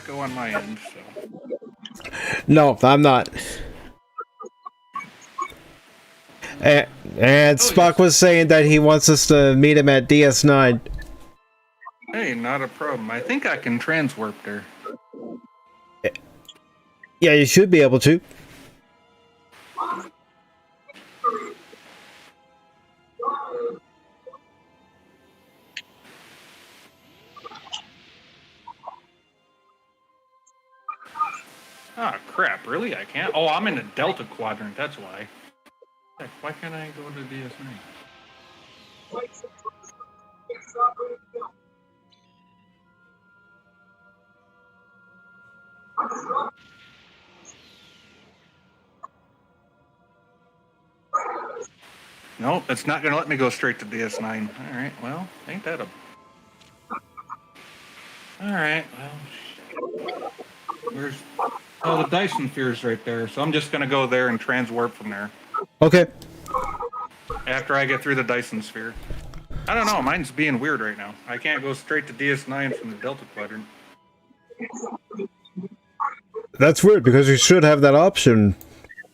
echo on my end, so. No, I'm not. And Spock was saying that he wants us to meet him at DS9. Hey, not a problem. I think I can transwarp there. Yeah, you should be able to. Ah, crap, really? I can't? Oh, I'm in the Delta Quadrant, that's why. Heck, why can't I go to DS9? Nope, it's not going to let me go straight to DS9. Alright, well, ain't that a... Alright, well... Where's... Oh, the Dyson Sphere's right there, so I'm just going to go there and transwarp from there. Okay. After I get through the Dyson Sphere. I don't know, mine's being weird right now. I can't go straight to DS9 from the Delta Quadrant. That's weird, because you should have that option.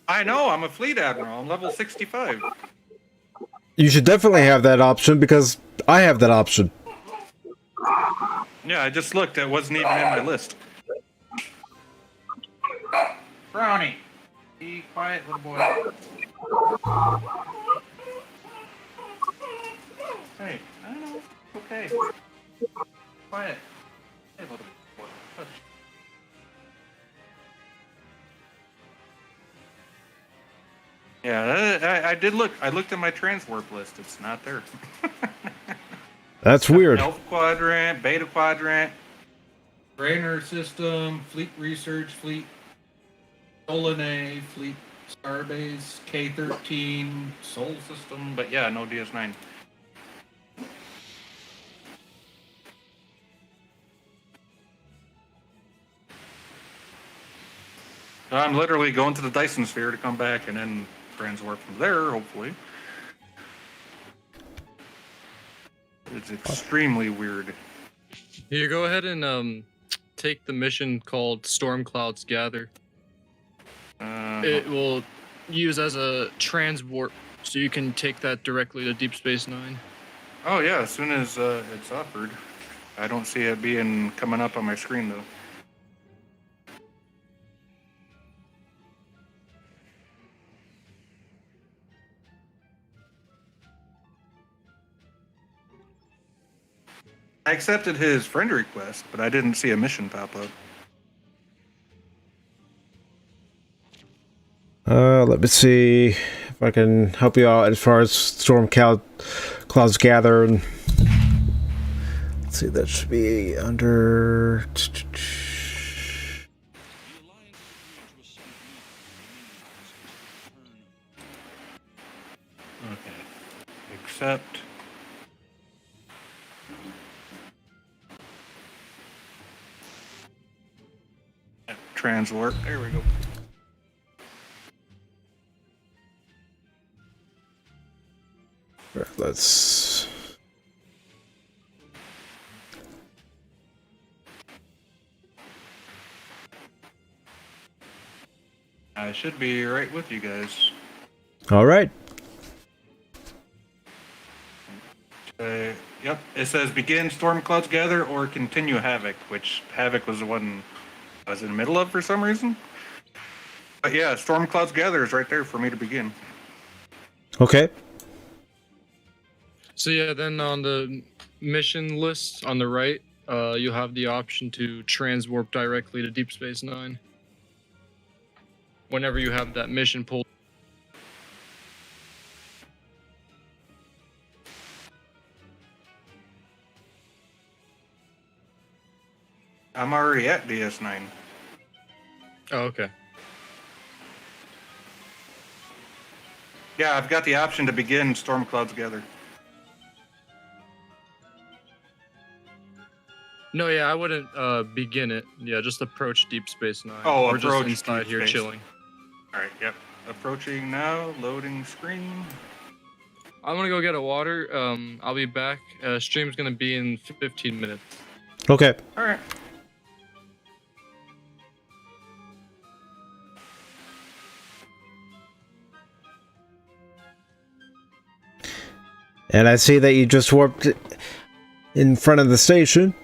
I know, I'm a Fleet Admiral. I'm level 65. You should definitely have that option, because I have that option. Yeah, I just looked. It wasn't even in my list. Brownie, be quiet, little boy. Hey, I know. Okay. Quiet. Hey, little boy. Hush. Yeah, I did look. I looked at my transwarp list. It's not there. That's weird. Alpha Quadrant, Beta Quadrant, Brainer System, Fleet Research, Fleet Solanae, Fleet Starbase, K-13, Sol System, but yeah, no DS9. I'm literally going to the Dyson Sphere to come back and then transwarp from there, hopefully. It's extremely weird. Here, go ahead and take the mission called Storm Clouds Gather. It will use as a transwarp, so you can take that directly to Deep Space Nine. Oh yeah, as soon as it's offered. I don't see it being coming up on my screen though. I accepted his friend request, but I didn't see a mission pop up. Let me see if I can help you out as far as Clouds Gather. And let's see, that should be under... Okay. Accept. Transwarp. There we go. Let's... I should be right with you guys. All right. Yep, it says begin Storm Clouds Gather or continue Havoc, which Havoc was the one I was in the middle of for some reason. But yeah, Storm Clouds Gather is right there for me to begin. Okay. So yeah, then on the mission list on the right, you have the option to transwarp directly to Deep Space Nine. Whenever you have that mission pulled. I'm already at DS9. Oh, okay. Yeah, I've got the option to begin Storm Clouds Gather. No, yeah, I wouldn't begin it. Yeah, just approach Deep Space Nine. Oh, or approach just inside Deep here Space. chilling. Alright, yep. Approaching now, loading screen. I'm gonna go get a water. I'll be back. Stream's gonna be in 15 minutes. Okay. Alright. And I see that you just warped in front of the station.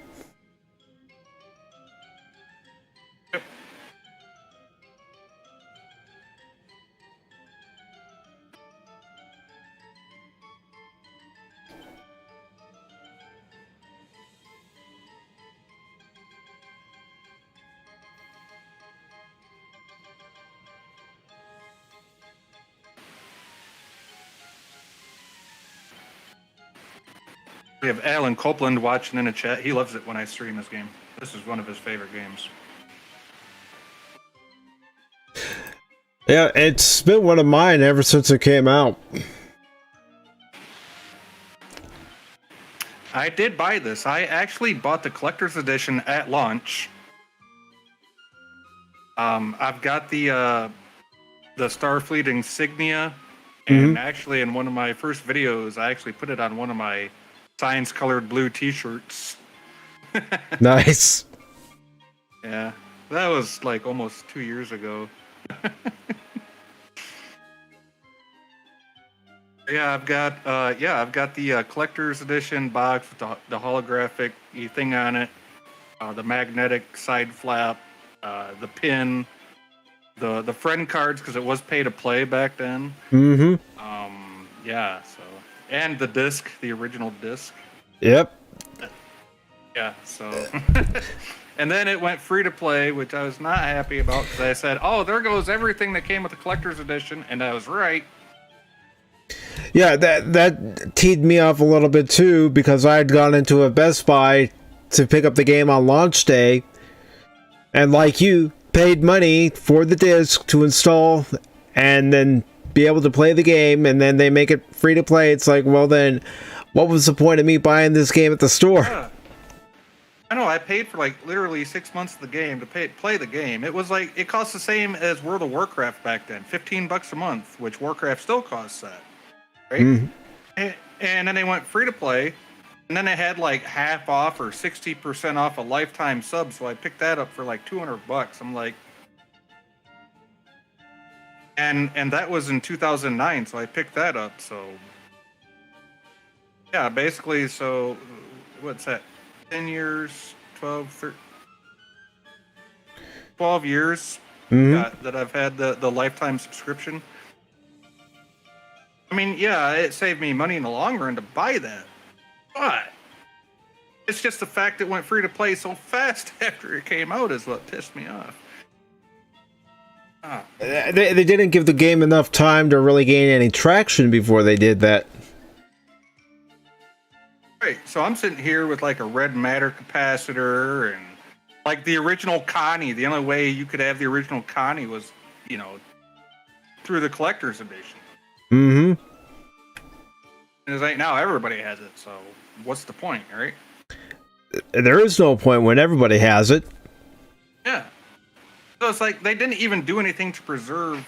We have Alan Copeland watching in the chat. He loves it when I stream this game. This is one of his favorite games. Yeah, it's been one of mine ever since it came out. I did buy this. I actually bought the collector's edition at launch. I've got the Starfleet insignia, and actually in one of my first videos, I actually put it on one of my science-colored blue T-shirts. Nice. Yeah, that was like almost 2 years ago. Yeah, I've got the collector's edition box with the holographic thing on it, the magnetic side flap, the pin, the friend cards because it was pay to play back then. Yeah, so and the disc, the original disc. Yep. Yeah, so and then it went free to play, which I was not happy about because I said, "Oh, there goes everything that came with the collector's edition," and I was right. Yeah, that teed me off a little bit too, because I had gone into a Best Buy to pick up the game on launch day, and like you, paid money for the disc to install and then be able to play the game, and then they make it free to play. It's like, well then, what was the point of me buying this game at the store? Yeah. I know, I paid for like literally 6 months of the game to play the game. It was like, it cost the same as World of Warcraft back then, $15 a month, which Warcraft still costs that. Right? And then they went free to play, and then they had like half off or 60% off a lifetime sub, so I picked that up for like $200. I'm like, and that was in 2009, so I picked that up. So yeah, basically, so what's that? 10 years, 12 years that I've had the lifetime subscription. I mean, yeah, it saved me money in the long run to buy that, but it's just the fact it went free to play so fast after it came out is what pissed me off. They didn't give the game enough time to really gain any traction before they did that. Right, so I'm sitting here with like a red matter capacitor and like the original Connie. The only way you could have the original Connie was, through the collector's edition. And it's like now everybody has it, so what's the point, right? There is no point when everybody has it. Yeah. So it's like they didn't even do anything to preserve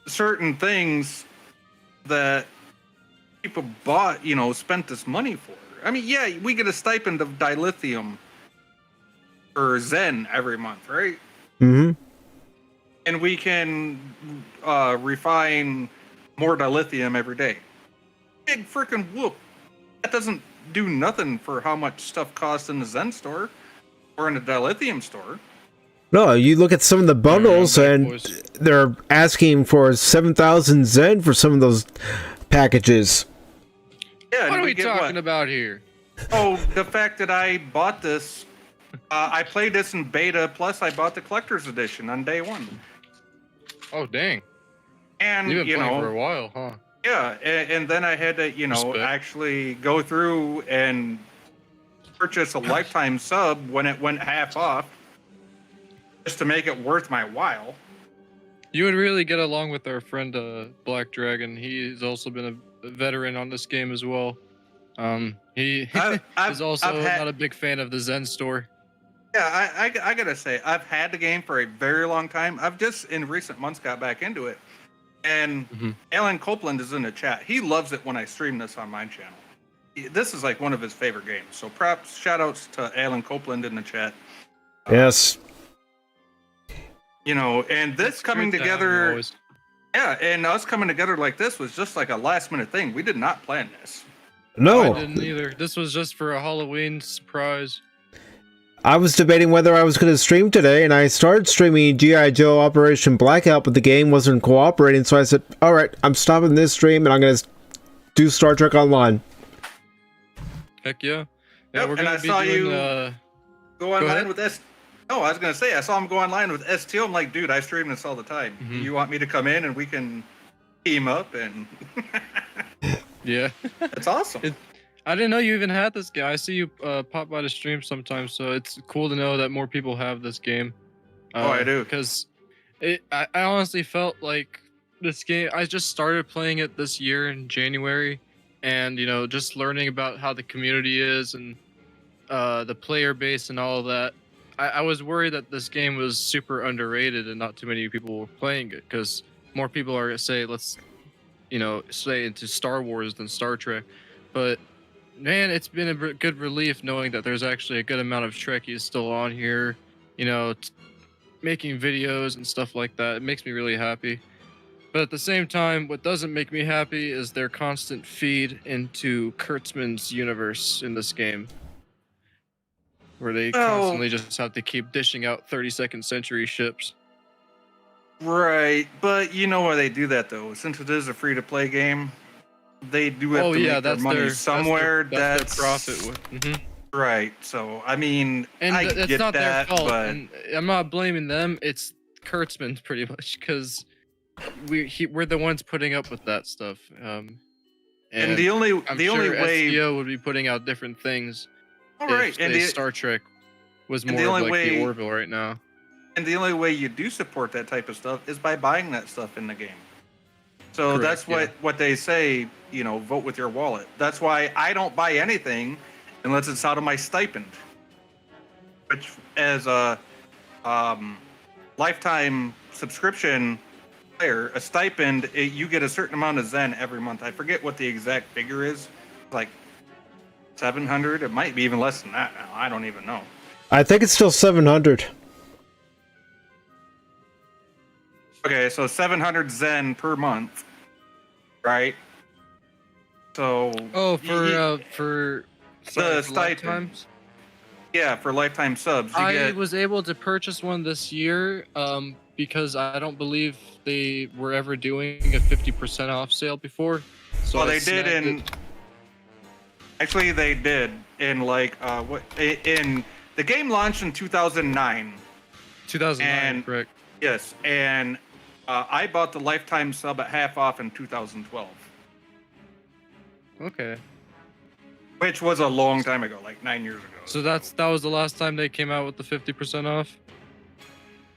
certain things that people bought, spent this money for. I mean, yeah, we get a stipend of dilithium or Zen every month, right? And we can refine more dilithium every day. Big freaking whoop. That doesn't do nothing for how much stuff costs in the Zen store or in the dilithium store. No, you look at some of the bundles and they're asking for 7,000 Zen for some of those packages. Yeah, what are we talking about here? Oh, the fact that I bought this, I played this in beta, plus I bought the collector's edition on day one. Oh, dang. And, You've been playing for a while, huh? Yeah, and then I had to, actually go through and purchase a lifetime sub when it went half off, just to make it worth my while. You would really get along with our friend Black Dragon. He's also been a veteran on this game as well. He is also not a big fan of the Zen store. Yeah, I gotta say, I've had the game for a very long time. I've just in recent months got back into it. And Alan Copeland is in the chat. He loves it when I stream this on my channel. This is like one of his favorite games. So props, shout outs to Alan Copeland in the chat. Yes. And this coming together. Yeah, and us coming together like this was just like a last minute thing. We did not plan this. No, I didn't either. This was just for a Halloween surprise. I was debating whether I was going to stream today, and I started streaming G.I. Joe Operation Blackout, but the game wasn't cooperating, so I said, alright, I'm stopping this stream, and I'm going to do Star Trek Online. Heck yeah. Yeah, Yep, we're and gonna I be saw doing, you go online ahead. with S. No, I was gonna say I saw him go online with STO. I'm like, dude, I stream this all the time. Mhm. You want me to come in and we can team up and Yeah. it's awesome. I didn't know you even had this game. I see you pop by the stream sometimes, so it's cool to know that more people have this game. Oh, I do. Because I honestly felt like this game. I just started playing it this year in January, and just learning about how the community is and the player base and all of that. I was worried that this game was super underrated and not too many people were playing it because more people are say into Star Wars than Star Trek, but man, it's been a good relief knowing that there's actually a good amount of Trekkies still on here, making videos and stuff like that. It makes me really happy. But at the same time, what doesn't make me happy is their constant feed into Kurtzman's universe in this game, where they constantly just have to keep dishing out 32nd century ships. Right, but you know why they do that though? Since it is a free-to-play game, they do have to make their money somewhere. That's their profit. Mm-hmm. Right. So I mean, and I it's get not that, their fault. but And I'm not blaming them. It's Kurtzman pretty much because we're the ones putting up with that stuff. and the only I'm the sure only way. SEO would be putting out different things. All right, If and say the, Star Trek was and more the of only like way- the Orville right now. and the only way you do support that type of stuff is by buying that stuff in the game. So Correct, that's what they say. Vote with your wallet. That's why I don't buy anything unless it's out of my stipend. Which, as a lifetime subscription player, a stipend, you get a certain amount of Zen every month. I forget what the exact figure is. Like 700. It might be even less than that now. I don't even know. I think it's still 700. Okay, so 700 Zen per month, right? So Oh, for the for stipend. lifetimes? Yeah, for lifetime subs, you I get. was able to purchase one this year because I don't believe they were ever doing a 50% off sale before. So Well, I they did snagged in. it. Actually, they did in in the game launched in 2009. 2009, and- correct. Yes, and I bought the lifetime sub at half off in 2012, Okay. which was a long time ago, like 9 years ago. So that was the last time they came out with the 50% off?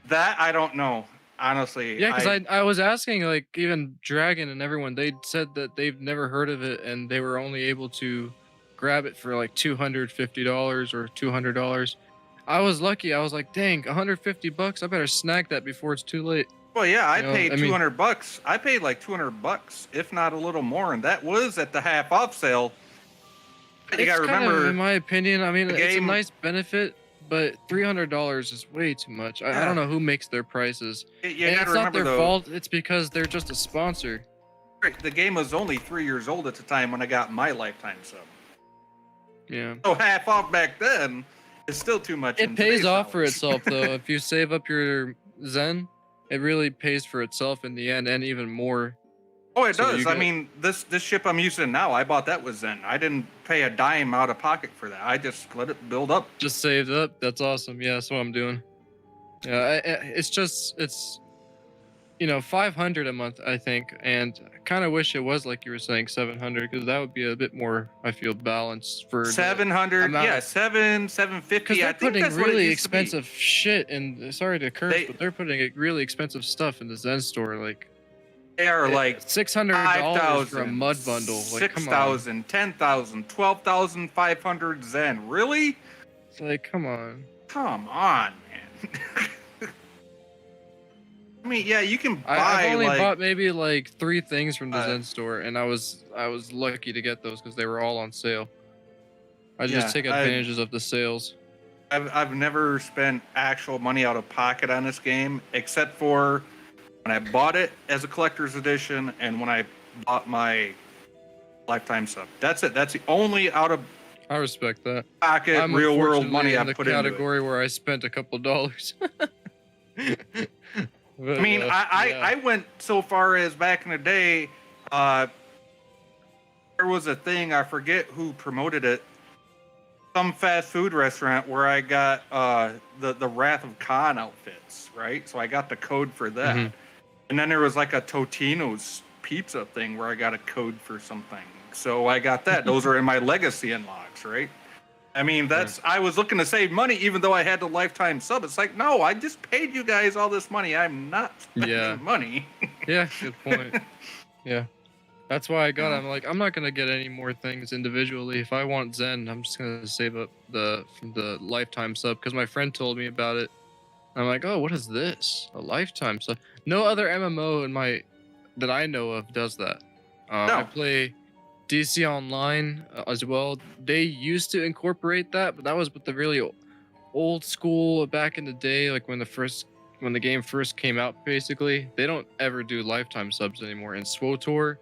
That I don't know, honestly. Yeah, because I was asking, like, even Dragon and everyone, they said that they've never heard of it and they were only able to grab it for like $250 or $200. I was lucky. I was like, dang, $150. I better snag that before it's too late. Well, yeah, I You know, paid I mean- $200. I paid like $200, if not a little more, and that was at the half off sale. But you It's gotta kind of, remember, in my opinion, I mean, the it's a game- nice benefit, but $300 is way too much. I Yeah. don't know who makes their prices. you And gotta it's not remember their though, fault. It's because they're just a sponsor. the game was only 3 years old at the time when I got my lifetime sub. Yeah. So half off back then is still too much. It in pays today's off for dollars. itself though. If you save up your Zen, it really pays for itself in the end and even more. Oh, it So does. you I get- mean, this ship I'm using now, I bought that with Zen. I didn't pay a dime out of pocket for that. I just let it build up. Just saved up. That's awesome. Yeah, that's what I'm doing. Yeah, it's just it's 500 a month, I think, and I kind of wish it was like you were saying 700 because that would be a bit more, I feel, balanced for 700, amount yeah, of- 750. because I they're think putting that's what it really used to be. expensive shit and sorry to curse, They- but they're putting really expensive stuff in the Zen store, like They are like $600 for a 5,000, mud bundle. Like, come on. 6,000, 10,000, 12,500 Zen. Really? It's like, come on. Come on, man. I mean, yeah, you can buy I've only like bought maybe like 3 things from the Uh, Zen store, and I was lucky to get those because they were all on sale. I Yeah, just take advantages of the sales. I've never spent actual money out of pocket on this game except for when I bought it as a collector's edition, and when I bought my lifetime sub. That's it. That's the only out of I respect that. pocket I'm real world unfortunately money I in the put into it. category where I spent a couple dollars. But, I mean, I yeah. went so far as back in the day, there was a thing, I forget who promoted it, some fast food restaurant where I got the Wrath of Khan outfits, right? So I got the code for that. Mhm. And then there was like a Totino's pizza thing where I got a code for something. So I got that. Those are in my legacy unlocks, right? I mean, I was looking to save money even though I had the lifetime sub. It's like, no, I just paid you guys all this money. I'm not spending Yeah. money. Yeah, good point. Yeah. That's why I got it. I'm like, I'm not gonna get any more things individually. If I want Zen, I'm just gonna save up the lifetime sub because my friend told me about it. I'm like, oh, what is this? A lifetime sub? No other MMO that I know of does that. I No. play DC Online as well. They used to incorporate that, but that was with the really old school back in the day, like when the game first came out. Basically, they don't ever do lifetime subs anymore. And SWTOR,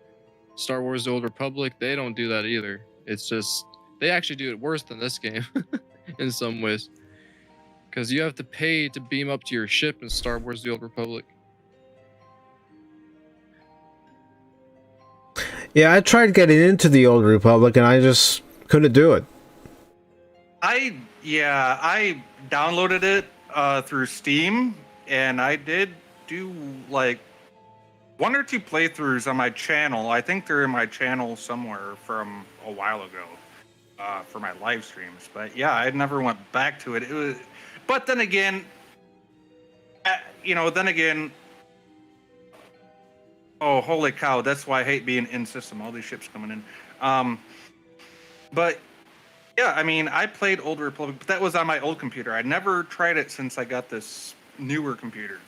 Star Wars: The Old Republic, they don't do that either. It's just they actually do it worse than this game in some ways, because you have to pay to beam up to your ship in Star Wars: The Old Republic. Yeah, I tried getting into the Old Republic and I just couldn't do it. I downloaded it through Steam, and I did do like 1 or 2 playthroughs on my channel. I think they're in my channel somewhere from a while ago for my live streams. But yeah, I never went back to it. But then again, oh, holy cow! That's why I hate being in system. All these ships coming in. But yeah, I mean, I played Old Republic, but that was on my old computer. I never tried it since I got this newer computer.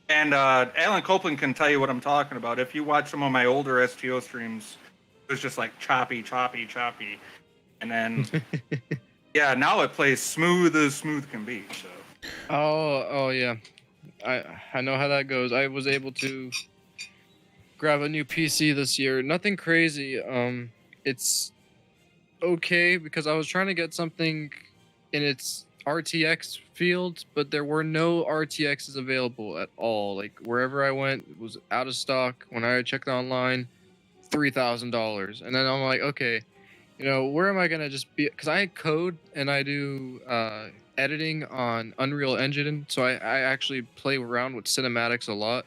And Alan Copeland can tell you what I'm talking about. If you watch some of my older STO streams, it was just like choppy. And then, yeah, now it plays smooth as smooth can be. So. Oh yeah, I know how that goes. I was able to grab a new PC this year. Nothing crazy. It's okay because I was trying to get something in its RTX field, but there were no RTXs available at all. Like wherever I went, it was out of stock. When I checked online, $3,000, and then I'm like, okay, where am I gonna just be? Because I code and I do editing on Unreal Engine, so I actually play around with cinematics a lot,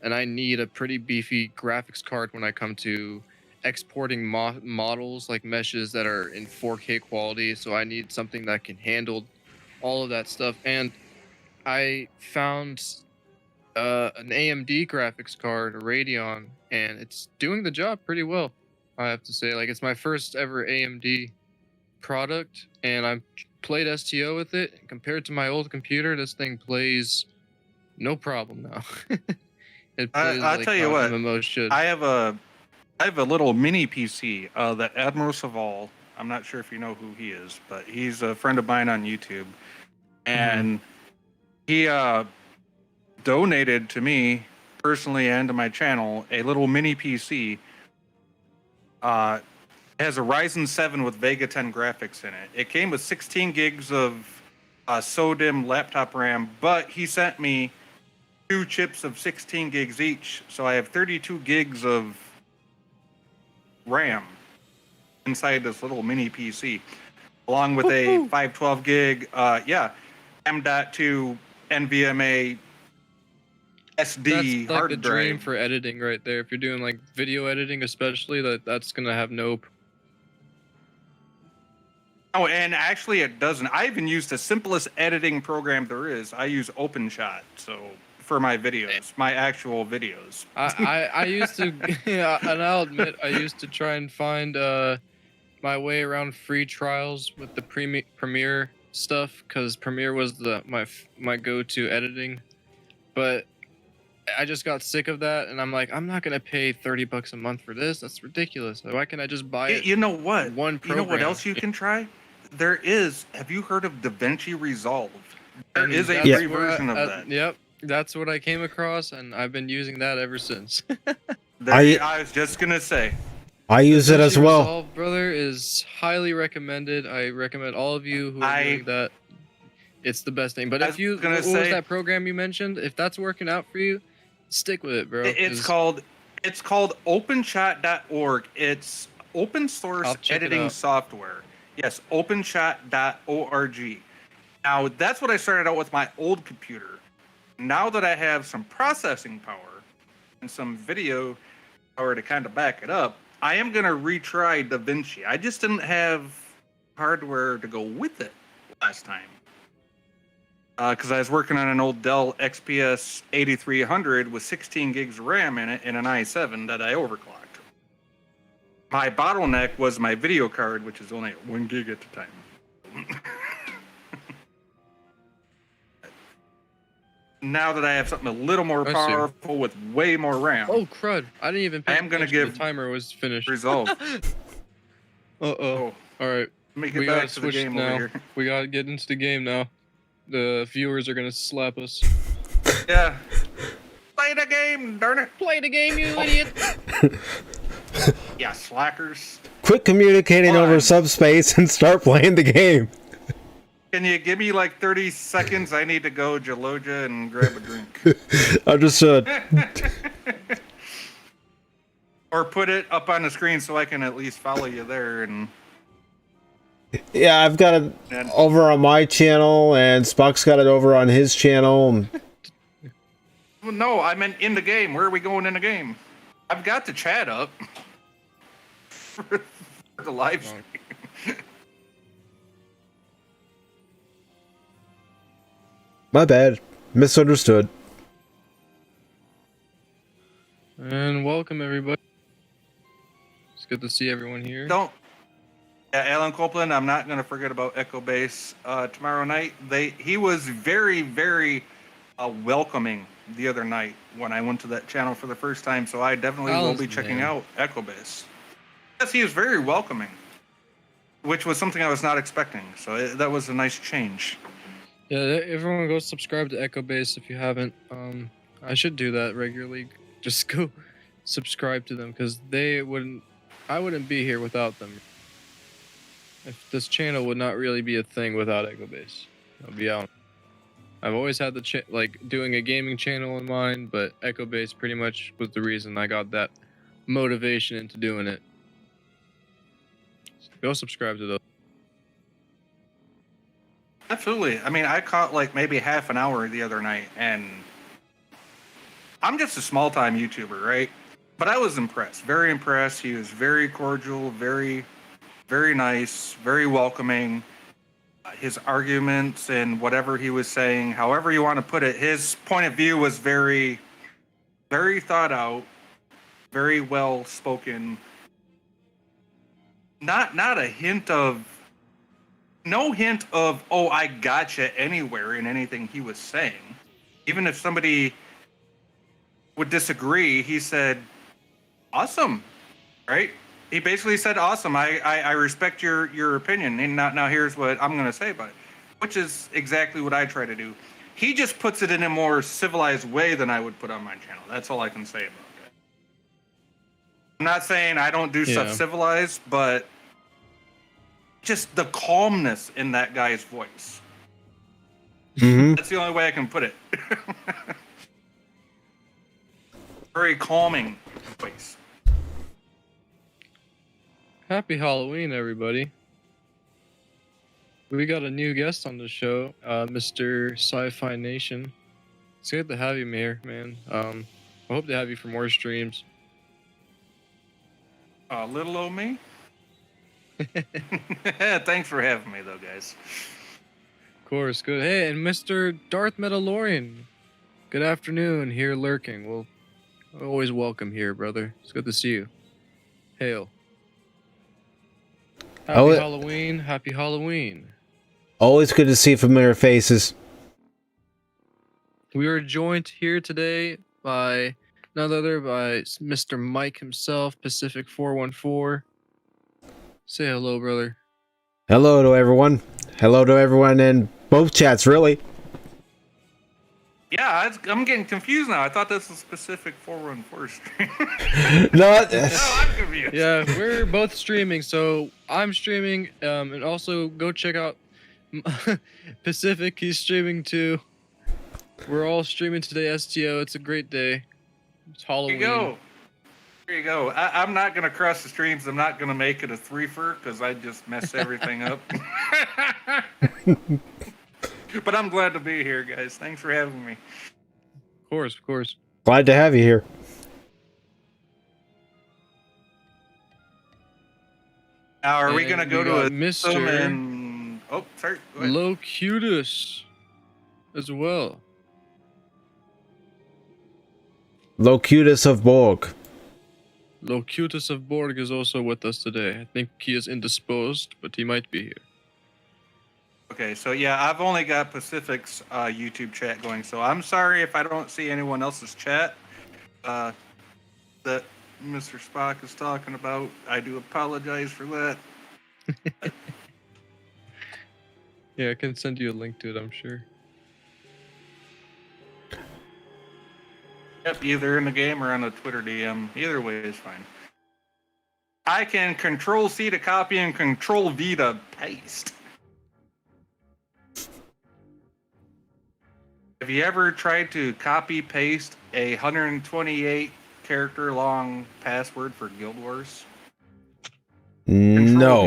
and I need a pretty beefy graphics card when I come to exporting models like meshes that are in 4K quality. So I need something that can handle all of that stuff. And I found an AMD graphics card, a Radeon, and it's doing the job pretty well, I have to say. Like, it's my first ever AMD product, and I've played STO with it. Compared to my old computer, this thing plays no problem now. It plays I'll like tell you how what, MMOs should. I have a little mini PC that Admiral Saval. I'm not sure if you know who he is, but he's a friend of mine on YouTube, and he donated to me personally and to my channel a little mini PC. It has a Ryzen 7 with Vega 10 graphics in it. It came with 16 gigs of SODIMM laptop RAM, but he sent me 2 chips of 16 gigs each, so I have 32 gigs of RAM inside this little mini PC, along with a 512 gig, M.2 NVMe SD That's like hard the drive. dream for editing right there. If you're doing like video editing, especially, that's gonna have no. Oh, and actually it doesn't. I even use the simplest editing program there is. I use OpenShot, so for my videos, my actual videos. I used to, yeah, and I'll admit I used to try and find my way around free trials with the Premiere stuff, because Premiere was my go-to editing, but I just got sick of that, and I'm like, I'm not gonna pay $30 a month for this. That's ridiculous. Why can't I just buy it? You know what? One program. You know what else you can try? Have you heard of DaVinci Resolve? There And is a that's free where version of that. Yep, that's what I came across, and I've been using that ever since. I was just gonna say. I use it as DaVinci well. Resolve, brother, is highly recommended. I recommend all of you who are doing that. It's the best thing. But I if you, was gonna what was say- that program you mentioned? If that's working out for you, stick with it, bro. It's 'cause called OpenShot.org. It's open source I'll check it editing out. software. Yes, OpenShot.org. Now that's what I started out with my old computer. Now that I have some processing power and some video power to kind of back it up, I am gonna retry DaVinci. I just didn't have hardware to go with it last time. Because I was working on an old Dell XPS 8300 with 16 gigs of RAM in it and an i7 that I overclocked. My bottleneck was my video card, which is only at 1 gig at the time. Now that I have something a little more I see. powerful with way more RAM, Oh crud! I didn't even. I pay am gonna attention. give the timer was finished. Resolve. Oh. Oh, All right, let me we get gotta back to the switch game now. over here. We gotta get into the game now. The viewers are gonna slap us. Yeah. Play the game, darn it. Play the game, you idiot! Yeah, slackers. Quit communicating Fine. over subspace and start playing the game. Can you give me like 30 seconds? I need to go Jaloja and grab a drink. Understood. Or put it up on the screen so I can at least follow you there. And Yeah, I've got it And- over on my channel, and Spock's got it over on his channel. well, no, I meant in the game. Where are we going in the game? I've got the chat up for the live stream. My bad. Misunderstood. And welcome everybody. It's good to see everyone here. Don't. Yeah, Alan Copeland. I'm not going to forget about Echo Base tomorrow night. He was very, very welcoming the other night when I went to that channel for the first time. So I definitely will Alan's be the checking man. out Echo Base. Yes, he was very welcoming, which was something I was not expecting. So that was a nice change. Yeah, everyone go subscribe to Echo Base if you haven't. I should do that regularly. Just go subscribe to them because I wouldn't be here without them. If this channel would not really be a thing without Echo Base, I'll be out. I've always had doing a gaming channel in mind, but Echo Base pretty much was the reason I got that motivation into doing it. So go subscribe to those. Absolutely. I mean, I caught like maybe half an hour the other night, and I'm just a small time YouTuber, right? But I was impressed, very impressed. He was very cordial, very, very nice, very welcoming. His arguments and whatever he was saying, however you want to put it, his point of view was very, very thought out, very well spoken. Not a hint of. No hint of, oh, I gotcha anywhere in anything he was saying. Even if somebody would disagree, he said, awesome, right? He basically said, awesome, I respect your opinion, and now here's what I'm going to say about it, which is exactly what I try to do. He just puts it in a more civilized way than I would put on my channel. That's all I can say about that. I'm not saying I don't do stuff Yeah. civilized, but just the calmness in that guy's voice. Mm-hmm. That's the only way I can put it. Very calming voice. Happy Halloween, everybody. We got a new guest on the show, Mr. Sci-Fi Nation. It's good to have you here, man. I hope to have you for more streams. Little old me. Thanks for having me, though, guys. Of course, good. Hey, and Mr. Darth Mandalorian. Good afternoon, here lurking. Well, always welcome here, brother. It's good to see you. Hail. Happy Oh, Halloween, happy Halloween. Always good to see familiar faces. We are joined here today by none other by Mr. Mike himself, Pacific 414. Say hello, brother. Hello to everyone. Hello to everyone in both chats, really. Yeah, I'm getting confused now. I thought this was specific 414 stream. No, Oh, I'm confused. Yeah, we're both streaming, so I'm streaming, and also go check out Pacific. He's streaming too. We're all streaming today. STO. It's a great day. It's There Halloween. you go. There you go. I'm not gonna cross the streams. I'm not gonna make it a threefer because I just mess everything up. But I'm glad to be here, guys. Thanks for having me. Of course, of course. glad to have you here. Now, are we And gonna go we to got a Mr. and oh, sorry. Go ahead. Locutus as well. Locutus of Borg. Locutus of Borg is also with us today. I think he is indisposed, but he might be here. Okay, so yeah, I've only got Pacific's YouTube chat going, so I'm sorry if I don't see anyone else's chat that Mr. Spock is talking about. I do apologize for that. Yeah, I can send you a link to it, I'm sure. Yep, either in the game or on a Twitter DM. Either way is fine. I can Control C to copy and Control V to paste. Have you ever tried to copy paste a 128 character long password for Guild Wars? No.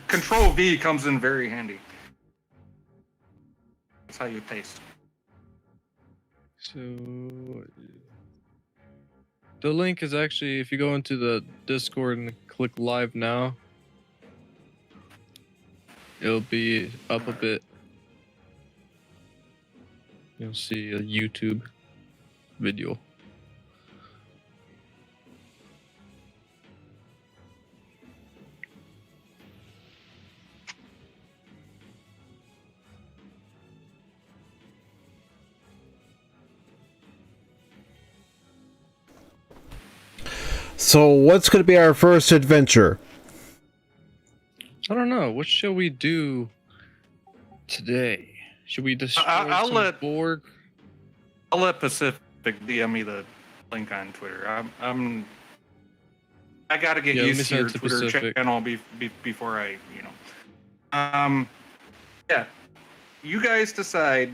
Control V comes in very handy. That's how you paste. So the link is actually, if you go into the Discord and click live now, it'll be up a bit. You'll see a YouTube video. So, what's going to be our first adventure? I don't know. What shall we do today? Should we destroy I'll some let- Borg? I'll let Pacific DM me the link on Twitter. I gotta get Yeah, let me used to send your it to Twitter Pacific. channel before I, yeah. You guys decide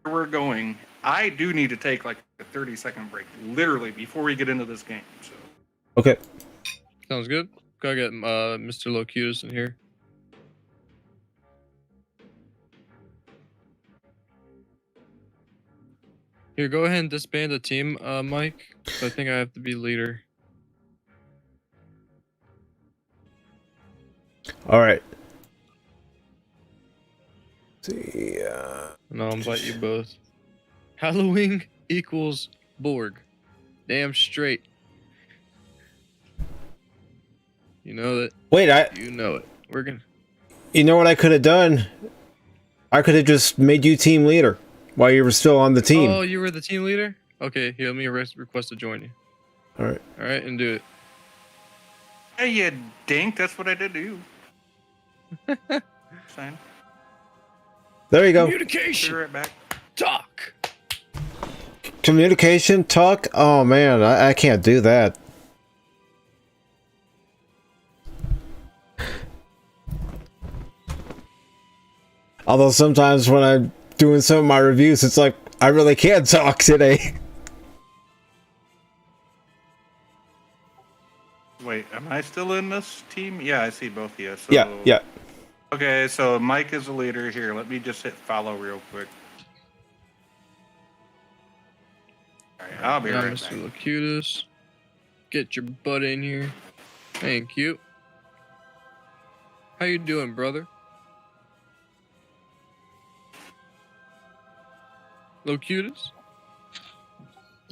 where we're going. I do need to take like a 30-second break, literally, before we get into this game. So Okay. Sounds good. Gotta get Mr. Locutus in here. Here, go ahead and disband the team, Mike. So I think I have to be leader. All right. See. And I'll invite you both. Halloween equals Borg. Damn straight. You know that. Wait, You know it. We're gonna. you know what I could have done? I could have just made you team leader while you were still on the team. Oh, you were the team leader? Okay, here, let me request to join you. All right. Alright, and do it. hey, you dink! That's what I did to you. Fine. There you go. Be Communication! right back. Talk! Communication, talk. Oh man, I can't do that. Although sometimes when I'm doing some of my reviews, it's like I really can't talk today. Wait, am I still in this team? Yeah, I see both of you. So, Yeah. Okay, so Mike is the leader here. Let me just hit follow real quick. All right, I'll be Now, right Mr. back. Locutus. Get your butt in here. Thank you. How you doing, brother? Locutus?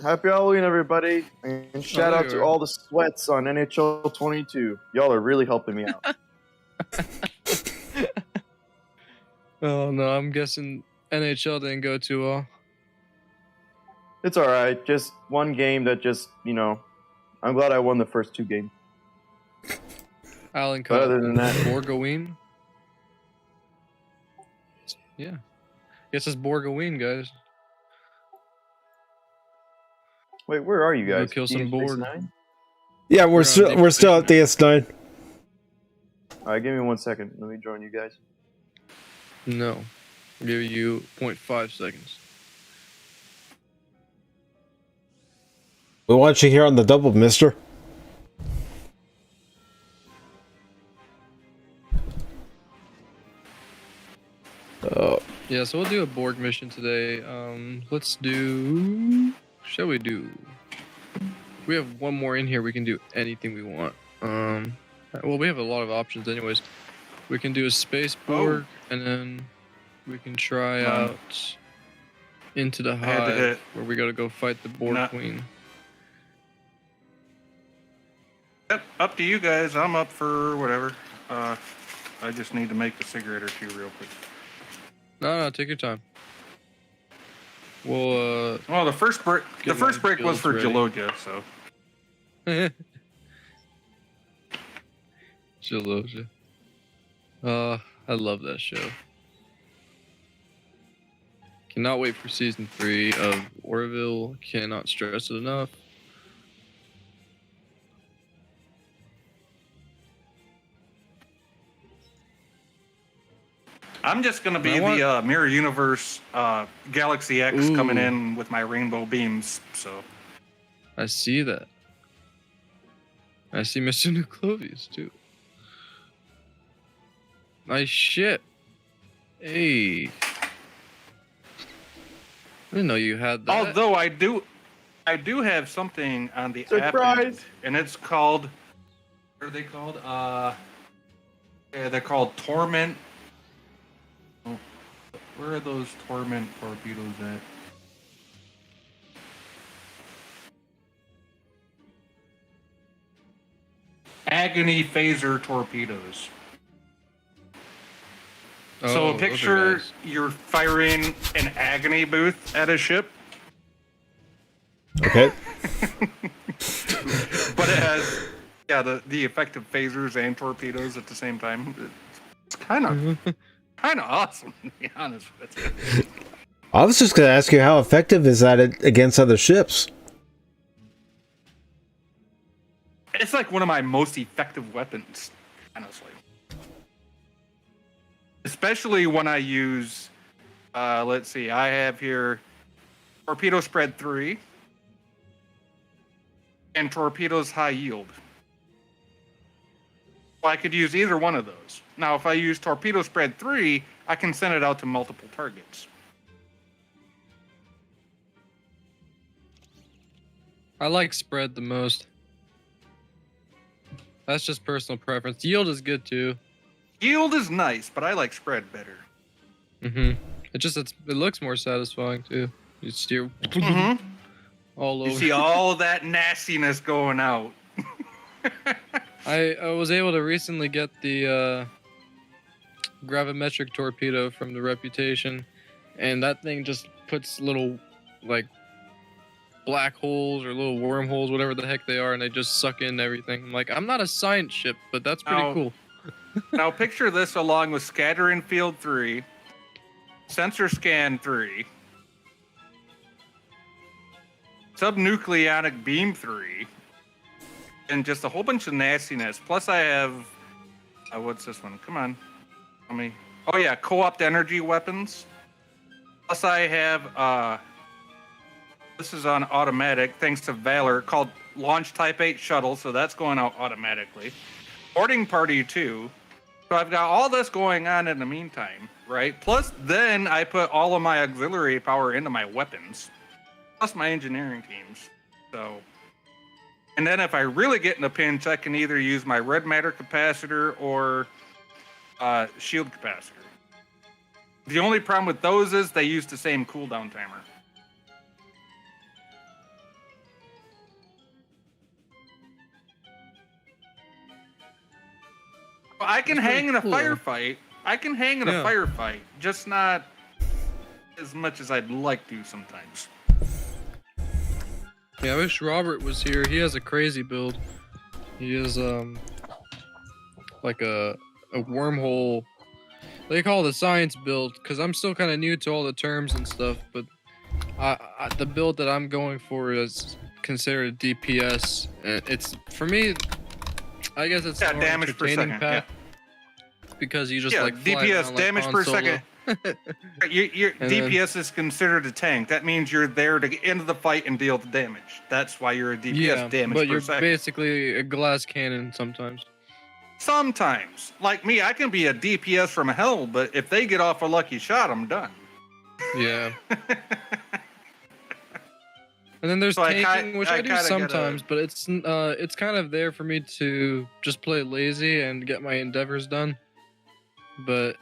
Happy Halloween, everybody. And shout there out you to are. all the sweats on NHL 22. Y'all are really helping me out. Oh no, I'm guessing NHL didn't go too well. It's all right. Just one game that just, I'm glad I won the first two games. Alan But other than that- Borgoween? Yeah. Guess it's Borgoween, guys. Wait, where are you Go guys? kill some board. DH69? Yeah, We're on we're still at deep DS9. All right, give me 1 second. Let me join you guys. No. I'll give you 0.5 seconds. We want you here on the double, mister. Yeah, so we'll do a Borg mission today. Let's do... Shall we do... We have one more in here. We can do anything we want. Well, we have a lot of options anyways. We can do a space Borg, and then we can try out Into the had to Hive, hit. where we gotta go fight the Borg Nah. Queen. Yep, up to you guys. I'm up for whatever. I just need to make a cigarette or two real quick. No, take your time. Well, Well, the first break. The Get first my break was builds for ready. Gelogia, so. Gelogia. I love that show. Cannot wait for season 3 of Orville. Cannot stress it enough. I'm just gonna be I want- the Mirror Universe Galaxy X Ooh. coming in with my rainbow beams. So I see that. I see Mr. Nucleus too. Nice shit. Hey. I didn't know you had that. although I do have something on the app, Surprise! and it's called. What are they called? Yeah, they're called Torment. Oh, where are those Torment torpedoes at? Agony phaser torpedoes. Oh, So those are picture nice. you're firing an agony booth at a ship, Okay. but it has the effective phasers and torpedoes at the same time. It's kind of awesome, to be honest with you. I was just gonna ask you how effective is that against other ships? It's like one of my most effective weapons, honestly. Especially when I use, let's see, I have here Torpedo Spread 3 and Torpedoes High Yield. Well, I could use either one of those. Now, if I use Torpedo Spread 3, I can send it out to multiple targets. I like spread the most. That's just personal preference. Yield is good too. Yield is nice, but I like Spread better. It looks more satisfying too. You steer Mm-hmm. all over. You see all of that nastiness going out. I was able to recently get the gravimetric torpedo from the Reputation, and that thing just puts little like black holes or little wormholes, whatever the heck they are, and they just suck in everything. I'm like, I'm not a science ship, but that's pretty Oh. cool. Now picture this along with Scattering Field 3, Sensor Scan 3, Subnucleonic Beam 3, and just a whole bunch of nastiness. Plus I have, what's this one? Come on. Tell me. Oh yeah, Co-opt Energy Weapons. Plus I have, this is on automatic thanks to Valor, called Launch Type 8 Shuttle, so that's going out automatically. Boarding Party 2. So I've got all this going on in the meantime, right? Plus, then I put all of my auxiliary power into my weapons, plus my engineering teams. So, and then if I really get in a pinch, I can either use my red matter capacitor or shield capacitor. The only problem with those is they use the same cooldown timer. I can That's pretty hang in a cool. firefight. I can hang in Yeah. a firefight, just not as much as I'd like to sometimes. Yeah, I wish Robert was here. He has a crazy build. He is like a wormhole. They call it a science build because I'm still kind of new to all the terms and stuff. But the build that I'm going for is considered DPS. It's for me. I guess it's Yeah, more damage per entertaining second. path because you just Yeah, like fly DPS, around damage like per Han Solo. second. Your And then- DPS is considered a tank. That means you're there to get into the fight and deal the damage. That's why you're a DPS, Yeah, damage but per you're second. basically a glass cannon sometimes. Sometimes, like me, I can be a DPS from hell, but if they get off a lucky shot, I'm done. Yeah. And then there's So I ki- tanking, which I I do kinda gotta- sometimes, but it's kind of there for me to just play lazy and get my endeavors done. But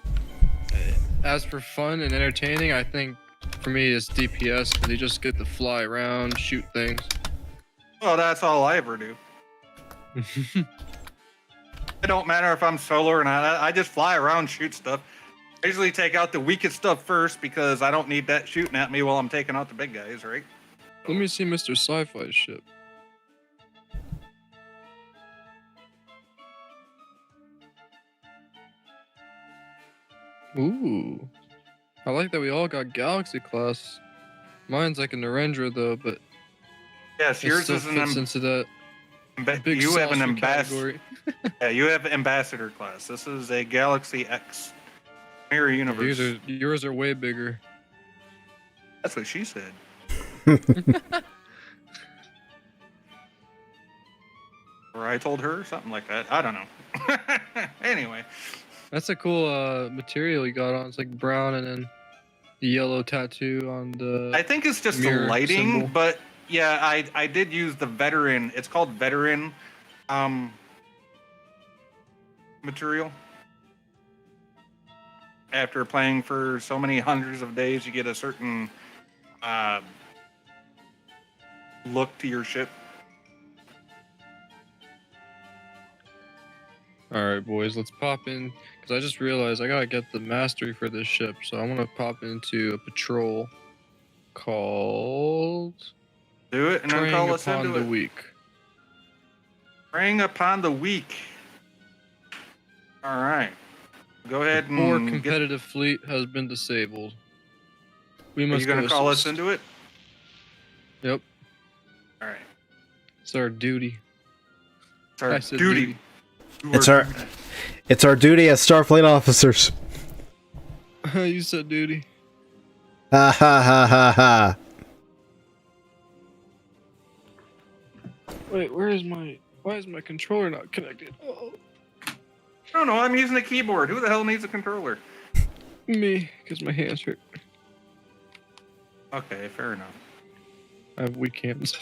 as for fun and entertaining, I think for me it's DPS because you just get to fly around, shoot things. Well, that's all I ever do. It don't matter if I'm solo or not. I just fly around, shoot stuff. I usually take out the weakest stuff first because I don't need that shooting at me while I'm taking out the big guys, right? Let me see Mr. Sci-Fi ship. Ooh. I like that we all got Galaxy class. Mine's like a Narendra though, but Yes, it yours still is an fits into that big you have an saucer ambassador. category. Yeah, you have ambassador class. This is a Galaxy X mirror universe. Yours are way bigger. That's what she said. Or I told her something like that. I don't know. Anyway, That's a cool material you got on. It's like brown and then the yellow tattoo on the. I think it's just the mirror lighting, symbol. but yeah, I did use the veteran. It's called veteran material. After playing for so many hundreds of days, you get a certain look to your ship. All right, boys, let's pop in because I just realized I gotta get the mastery for this ship, so I'm gonna pop into a patrol called Do it and then Preying call us Upon into the it. Weak. Preying upon the weak. All right. Go ahead More and get. competitive fleet has been disabled. We Are must you going to call us assist. into it? Yep, All right. it's our duty. It's our I said duty. It's our duty as Starfleet officers. You said duty. Ha ha ha ha ha. Wait, why is my controller not connected? Oh, I don't know. I'm using a keyboard. Who the hell needs a controller? me, because my hands hurt. Okay, fair enough. I have weak hands.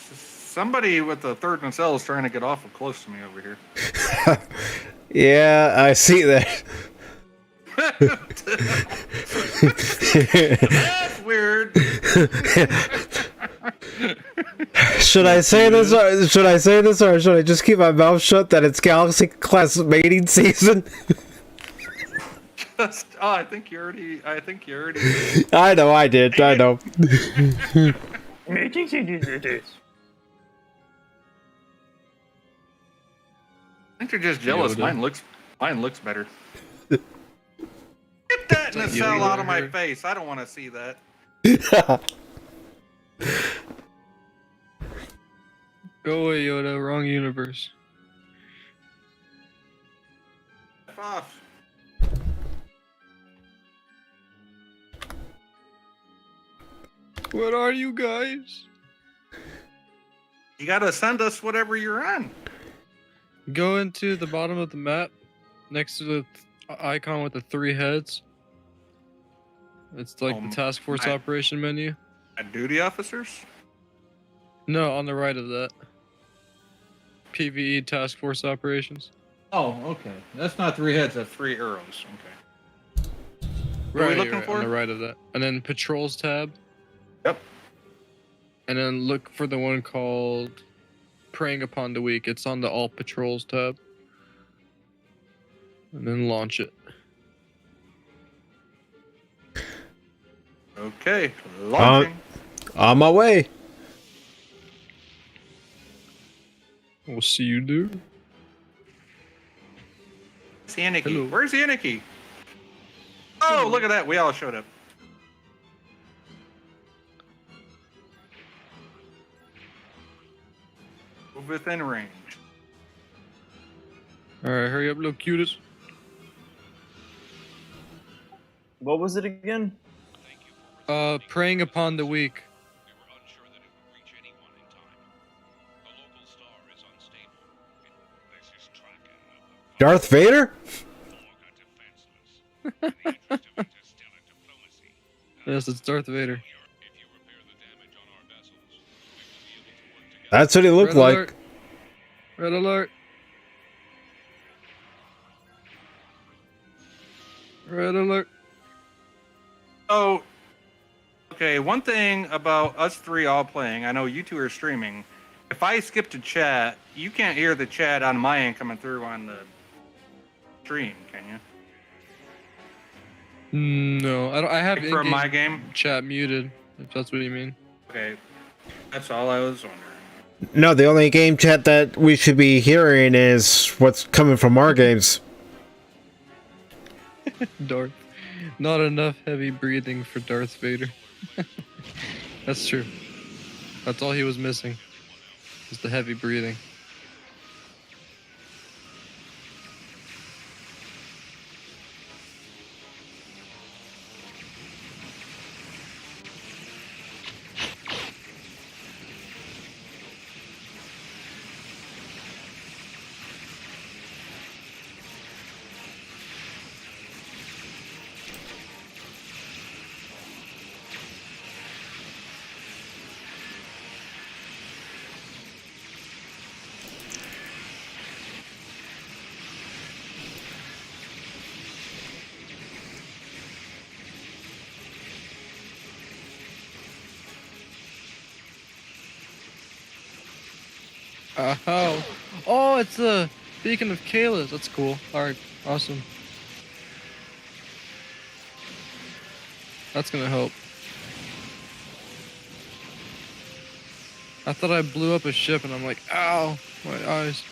Somebody with the third nacelle is trying to get awful close to me over here. Yeah, I see that. That's weird. Should I say this or should I just keep my mouth shut that it's Galaxy class mating season? I think you already. I know I did. I know. I think you're just jealous. Yoda. Mine looks better. Get that like nacelle Yoda out of my here. face. I don't want to see that. Go away, Yoda. Wrong universe. F off. What are you guys? You gotta send us whatever you're on. Go into the bottom of the map, next to the icon with the 3 heads. It's like the task force I- operation menu. Duty officers. No, on the right of that. PVE task force operations. Oh, okay. That's not 3 heads. That's 3 arrows. Okay. What are we looking for? On the right of that. And then patrols tab. Yep. And then look for the one called Preying Upon the Weak. It's on the All Patrols tab. And then launch it. Okay. Launching. On my way. We'll see you, dude. Yannicky. Hello. Where's Yannicky? Oh, look at that. We all showed up. Move within range. All right, hurry up, little cuties. What was it again? Preying upon the weak. We were unsure that it would reach anyone in time. The local star is unstable. This is Traken of the Darth Vader? Morga defenseless. In the interest of interstellar diplomacy. Yes, it's Darth Vader. If you repair the damage on our vessels, we will be able to work together. That's what he looked Red like. alert. Red alert. Red alert. So, okay, one thing about us three all playing, I know you two are streaming. If I skip to chat, you can't hear the chat on my end coming through on the stream, can you? No, I don't. I have Like from in-game my game? chat muted. If that's what you mean. Okay, that's all I was wondering. No, the only game chat that we should be hearing is what's coming from our games. Darth. Not enough heavy breathing for Darth Vader. That's true. That's all he was missing. Was the heavy breathing. Oh. Oh, it's the Beacon of Kalas. That's cool. Alright, awesome. That's gonna help. I thought I blew up a ship and I'm like, ow, my eyes.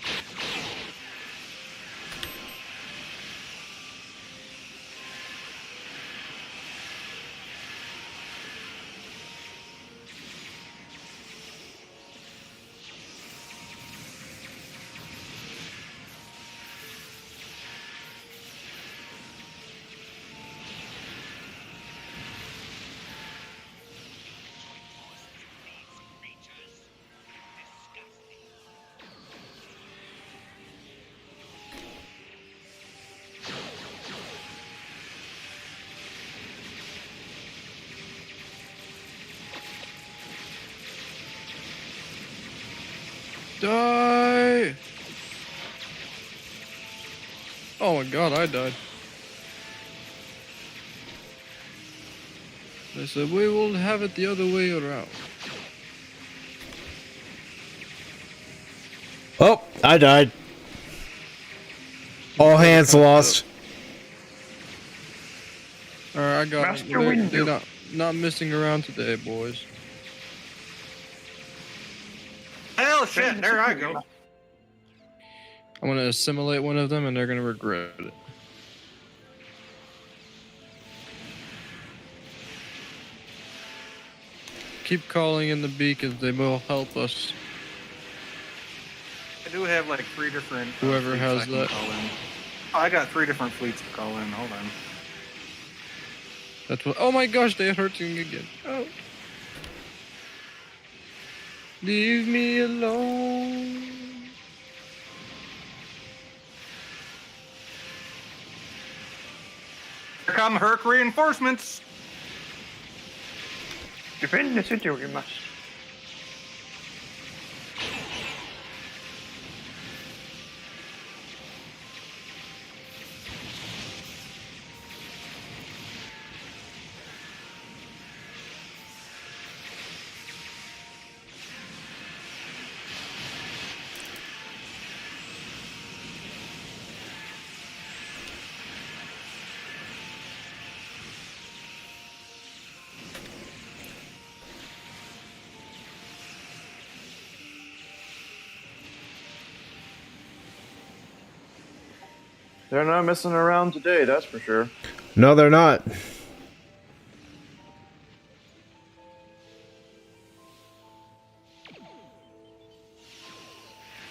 Die! Oh my god, I died. They said, we will have it the other way around. Oh, I died. All hands lost. Alright, I got Master it. Windu. They're not messing around today, boys. Hell, shit! There I go. I'm gonna assimilate one of them and they're gonna regret it. Keep calling in the beacons, they will help us. I do have like 3 different. Whoever fleets has I can that. call in. Oh, I got 3 different fleets to call in. Hold on. That's what. Oh my gosh, they're hurting again. Oh. Leave me alone. Here come Herc reinforcements. Defend the city, we must. They're not messing around today, that's for sure. No, they're not.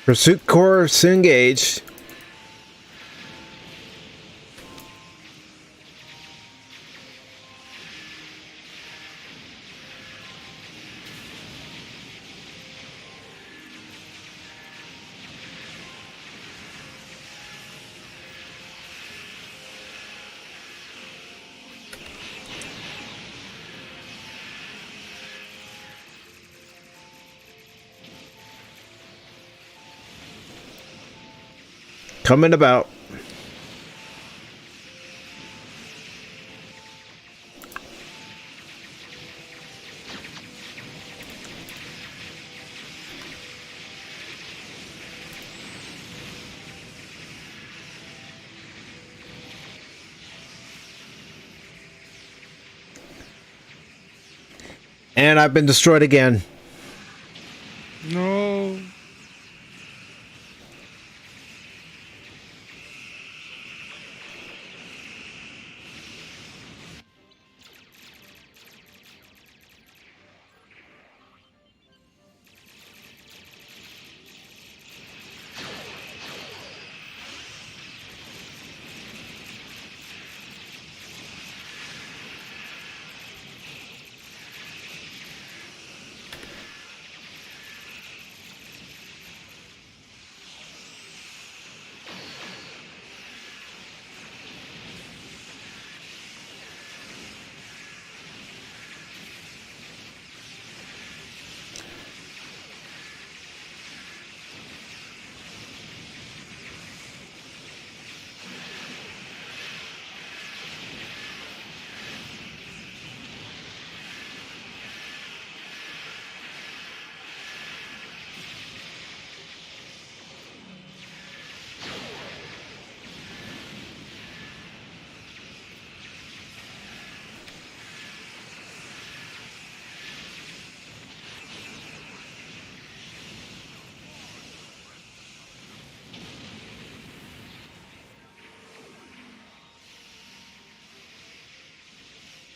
Pursuit course engaged. Coming about. And I've been destroyed again. No.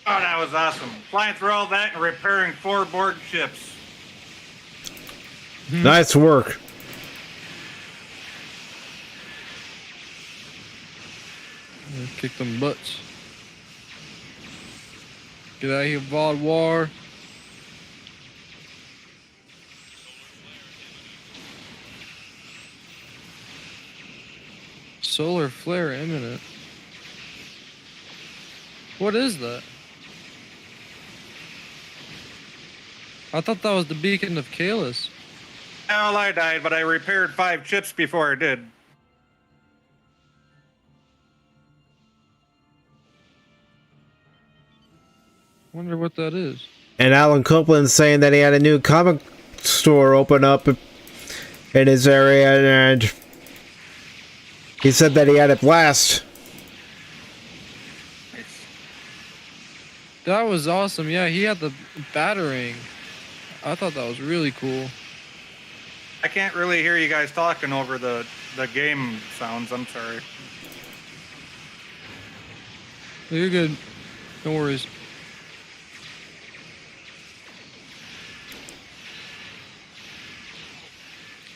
Oh, that was awesome. Flying through all that and repairing 4 Borg ships. Nice work. Kick them butts. Get out of here, Vod War. Solar flare imminent. What is that? I thought that was the beacon of Kalis. Well, I died, but I repaired 5 ships before I did. Wonder what that is. And Alan Copeland saying that he had a new comic store open up in his area, and he said that he had a blast. That was awesome. Yeah, he had the battering. I thought that was really cool. I can't really hear you guys talking over the game sounds. I'm sorry. You're good. No worries.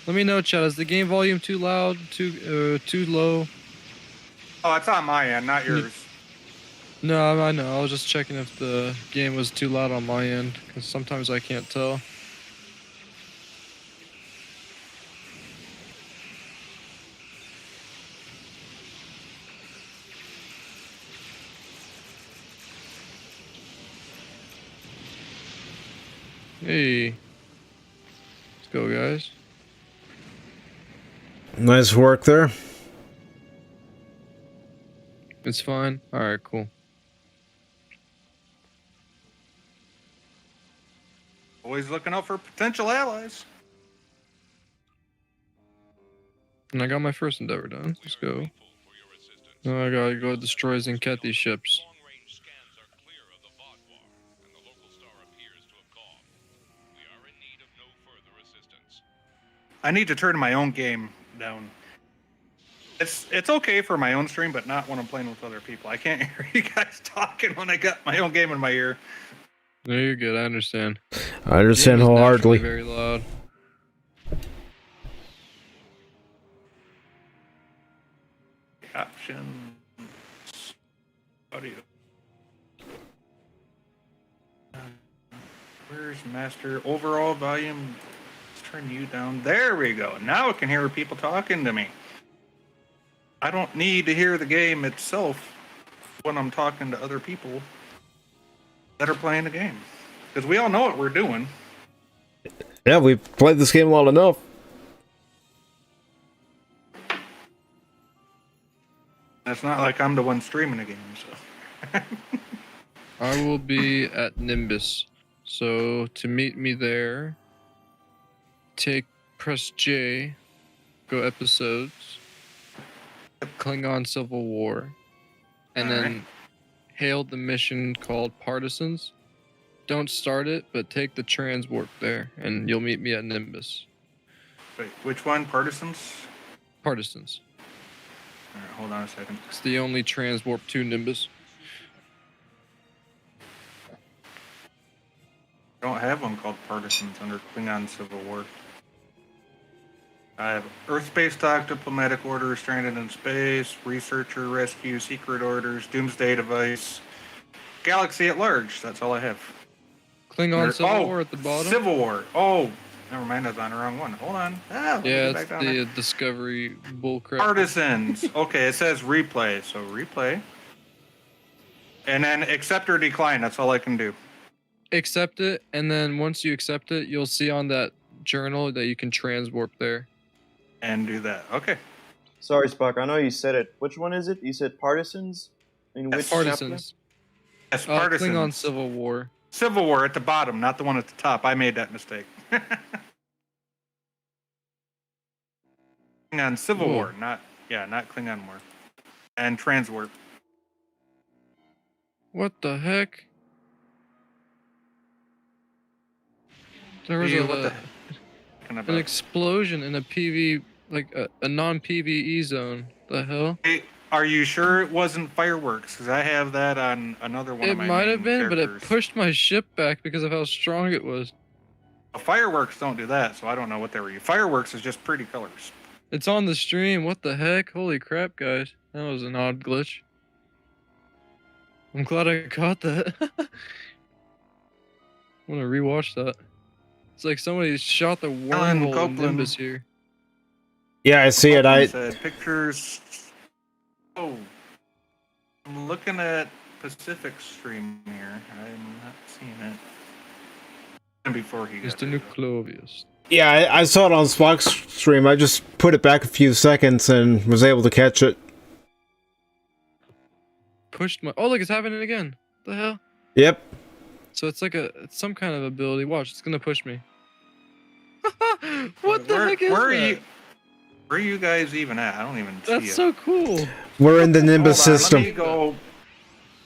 Let me know, chat. Is the game volume too loud? Too low? Oh, it's on my end, not yours. No, I know. I was just checking if the game was too loud on my end, because sometimes I can't tell. Hey. Let's go, guys. Nice work there. It's fine. Alright, cool. Always looking out for potential allies. And I got my first endeavor done. Let's go. Now I gotta go destroy Zinkethi ships. Long-range scans are clear of the Vodwar, and the local star appears to have gone. We are in need of no further assistance. I need to turn my own game down. It's okay for my own stream, but not when I'm playing with other people. I can't hear you guys talking when I got my own game in my ear. No, you're good. I understand. I understand Game is naturally wholeheartedly. very loud. Options. Audio. Where's master? Overall volume. Let's turn you down. There we go. Now I can hear people talking to me. I don't need to hear the game itself when I'm talking to other people that are playing the game. Because we all know what we're doing. Yeah, we've played this game long enough. It's not like I'm the one streaming the game, so. I will be at Nimbus. So to meet me there, press J, go episodes, Klingon Civil War, and Alright. then hail the mission called Partisans. Don't start it, but take the transwarp there, and you'll meet me at Nimbus. Wait, which one? Partisans? Partisans. Alright, hold on a second. It's the only transwarp to Nimbus. I don't have one called Partisans under Klingon Civil War. I have Earth Space Dock, Diplomatic Order, Stranded in Space, Researcher, Rescue, Secret Orders, Doomsday Device, Galaxy at Large. That's all I have. Klingon Civil War at the bottom. Civil War. Oh, never mind. I was on the wrong one. Hold on. Let me Yeah, get it's back down the there. Discovery bullcrap. Partisans. Okay, it says replay. So replay. And then accept or decline. That's all I can do. Accept it, and then once you accept it, you'll see on that journal that you can transwarp there. And do that. Okay. Sorry, Spock. I know you said it. Which one is it? You said Partisans? In Yes, which chapter? Partisans. Yes, Klingon Partisans. Civil War. Civil War at the bottom, not the one at the top. I made that mistake. Klingon Civil Whoa. War, not Klingon War. And Transwarp. What the heck? There was What the a, heck? Talking an about- explosion in a PV, like a non-PVE zone. The hell? Hey, are you sure it wasn't fireworks? Because I have that on another one It of my might have main been, but it characters. pushed my ship back because of how strong it was. Well, fireworks don't do that, so I don't know what they were. Fireworks is just pretty colors. It's on the stream. What the heck? Holy crap, guys. That was an odd glitch. I'm glad I caught that. I want to rewatch that. It's like somebody shot the Alan wormhole in Copeland. Nimbus here. Yeah, I see it. I Said pictures. Oh, I'm looking at Pacific stream here. I'm not seeing it. And before he got Mr. there. Nucleovius. yeah, I saw it on Spock's stream. I just put it back a few seconds and was able to catch it. Pushed my. Oh, look, it's happening again. The hell? Yep. So it's like it's some kind of ability. Watch, it's gonna push me. What the where, heck is where that? Are you? Where are you guys even at? I don't even see That's it. so cool. We're in the Nimbus Hold on, system. Let me go.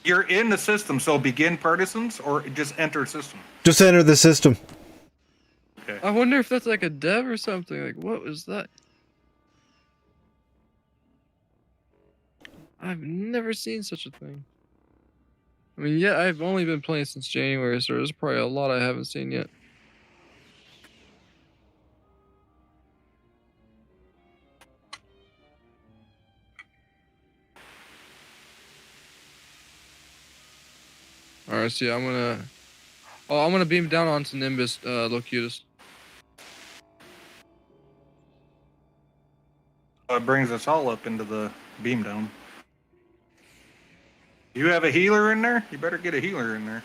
You're in the system, so begin Partisans or just enter system. Just enter the system. Okay. I wonder if that's like a dev or something. Like, what was that? I've never seen such a thing. I mean, yeah, I've only been playing since January, so there's probably a lot I haven't seen yet. Alright, so yeah, I'm gonna beam down onto Nimbus, Locutus. It brings us all up into the beam dome. You have a healer in there? You better get a healer in there.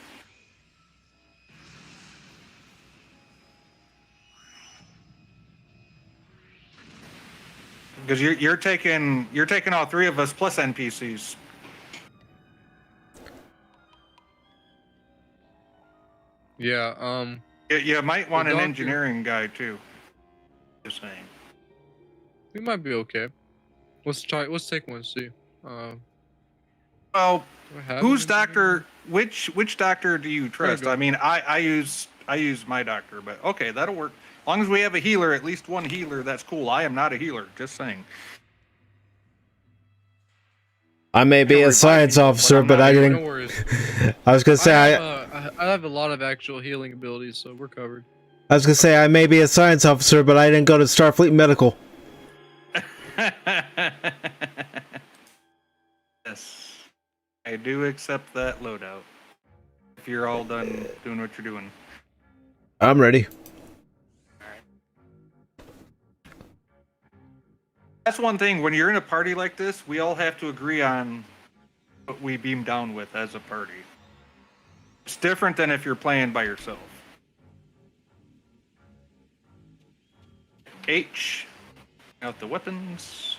Because you're taking all three of us plus NPCs. Yeah, You might want The an doctor- engineering guy too. Just saying. we might be okay. Let's take one, see. Well, Do I have whose an engineer? doctor? Which doctor do you trust? go. I mean, I use my doctor, but okay, that'll work. As long as we have a healer, at least one healer, that's cool. I am not a healer. Just saying. I may be a revive science people, but officer, I'm but not I here. No didn't. worries. I was gonna say I have a lot of actual healing abilities, so we're covered. I may be a science officer, but I didn't go to Starfleet Medical. Yes, I do accept that loadout. If you're all done doing what you're doing. I'm ready. That's one thing. When you're in a party like this, we all have to agree on what we beam down with as a party. It's different than if you're playing by yourself. H. Out the weapons.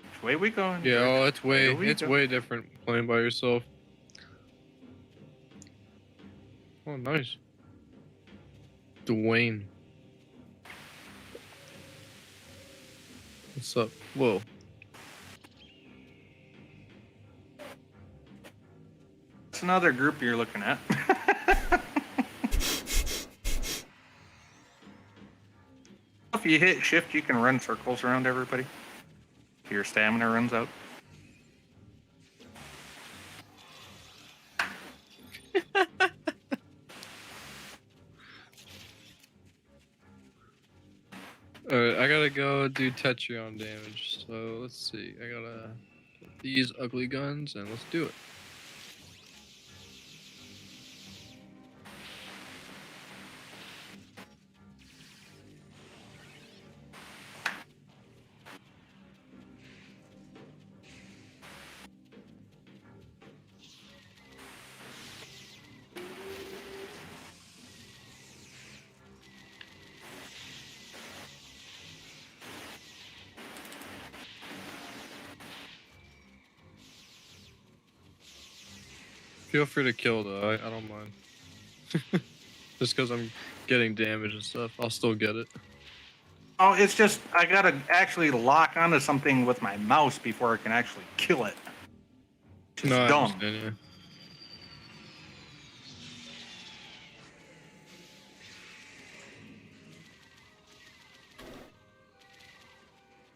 Which way we going? Yeah, oh, it's Here we go. way different playing by yourself. Oh, nice. Dwayne. What's up? Whoa. That's another group you're looking at. If you hit shift, you can run circles around everybody. If your stamina runs out. Alright, I gotta go do Tetrion damage. So let's see. I gotta get these ugly guns and let's do it. Feel free to kill though, I don't mind. Just because I'm getting damage and stuff, I'll still get it. Oh, it's just I gotta actually lock onto something with my mouse before I can actually kill it. It's No, I dumb. understand, yeah.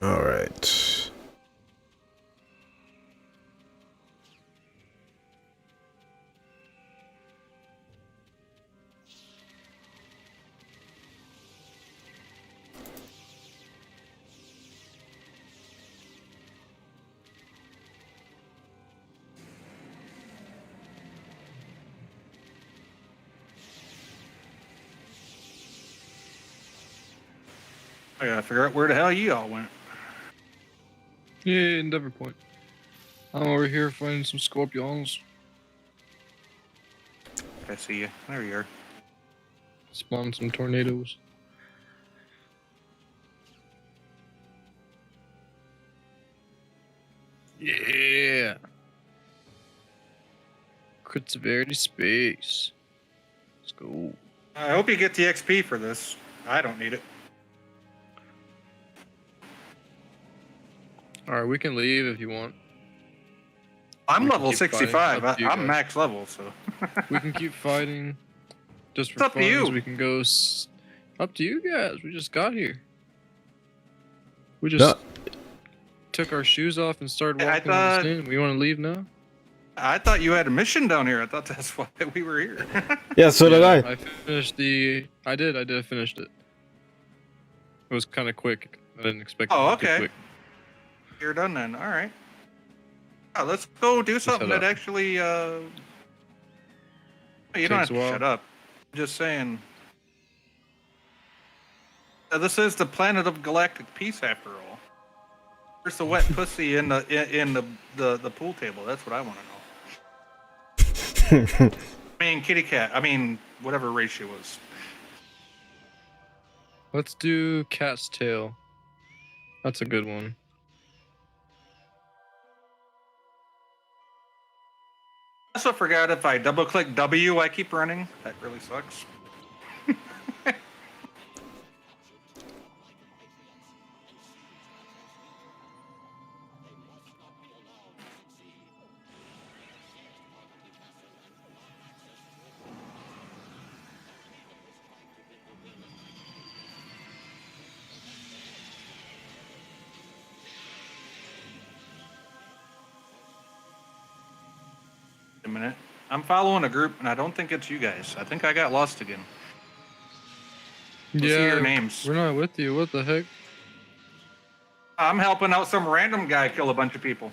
All right. I gotta figure out where the hell you all went. Yeah, Endeavor Point. I'm over here finding some scorpions. I see you. There you are. Spawn some tornadoes. Yeah. Crit severity space. Let's go. I hope you get the XP for this. I don't need it. Alright, we can leave if you want. I'm We can level keep fighting. 65. Up to you I'm guys. max level, so. We can keep fighting. Just It's for up to fun. you. We can go. Up to you guys. We just got here. We just No. took our shoes off and started I walking on the thought- stand. We want to leave now? I thought you had a mission down here. I thought that's why we were here. Yeah, so did I. I finished the. I did. I finished it. It was kind of quick. I didn't expect. Oh, it to be okay. quick. You're done then. All right. Yeah, let's go do something head that up. actually. You don't have Takes to a while. shut up. I'm just saying. This is the planet of galactic peace, after all. Where's the wet pussy in the pool table? That's what I want to know. I mean, kitty cat. I mean, whatever race she was. Let's do Cat's Tail. That's a good one. I also forgot if I double click W, I keep running. That really sucks. minute. I'm following a group, and I don't think it's you guys. I think I got lost again. Let's see your names. we're not with you. What the heck? I'm helping out some random guy kill a bunch of people.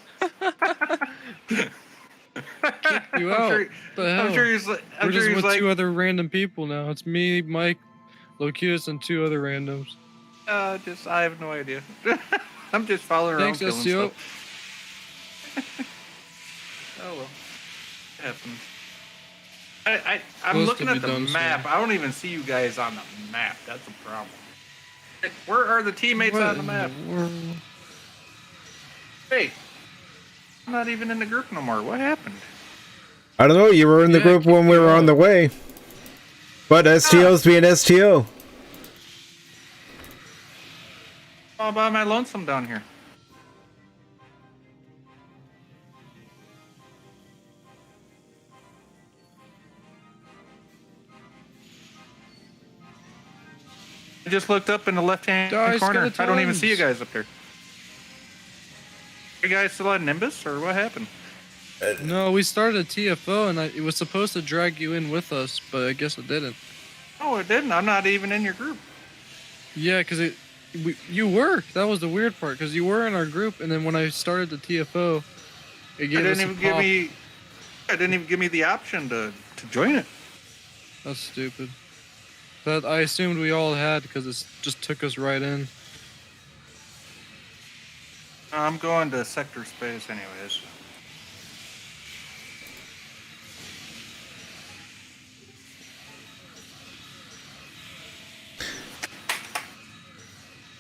You out? What the hell? I'm sure he's like, We're just with two other random people now. It's me, Mike, Locutus, and two other randoms. I have no idea. I'm just following around Thanks, killing STO. stuff. Oh well, it happens. I'm Supposed looking to at be the done map. soon. I don't even see you guys on the map. That's a problem. Like, where are the teammates What on the in map? world? Hey, I'm not even in the group no more. What happened? I don't know. You were in the Yeah, group when we you were on out. the way. But STO's being STO. All by my lonesome down here. I just looked up in the left-hand Die, corner. I don't even skeletons. see you guys up there. You guys still on Nimbus, or what happened? No, we started a TFO, and it was supposed to drag you in with us, but I guess it didn't. Oh, it didn't. I'm not even in your group. Yeah, because you were. That was the weird part, because you were in our group, and then when I started the TFO, it gave us a pop. It didn't even give me the option to join it. That's stupid. That I assumed we all had, because it just took us right in. I'm going to sector space anyways.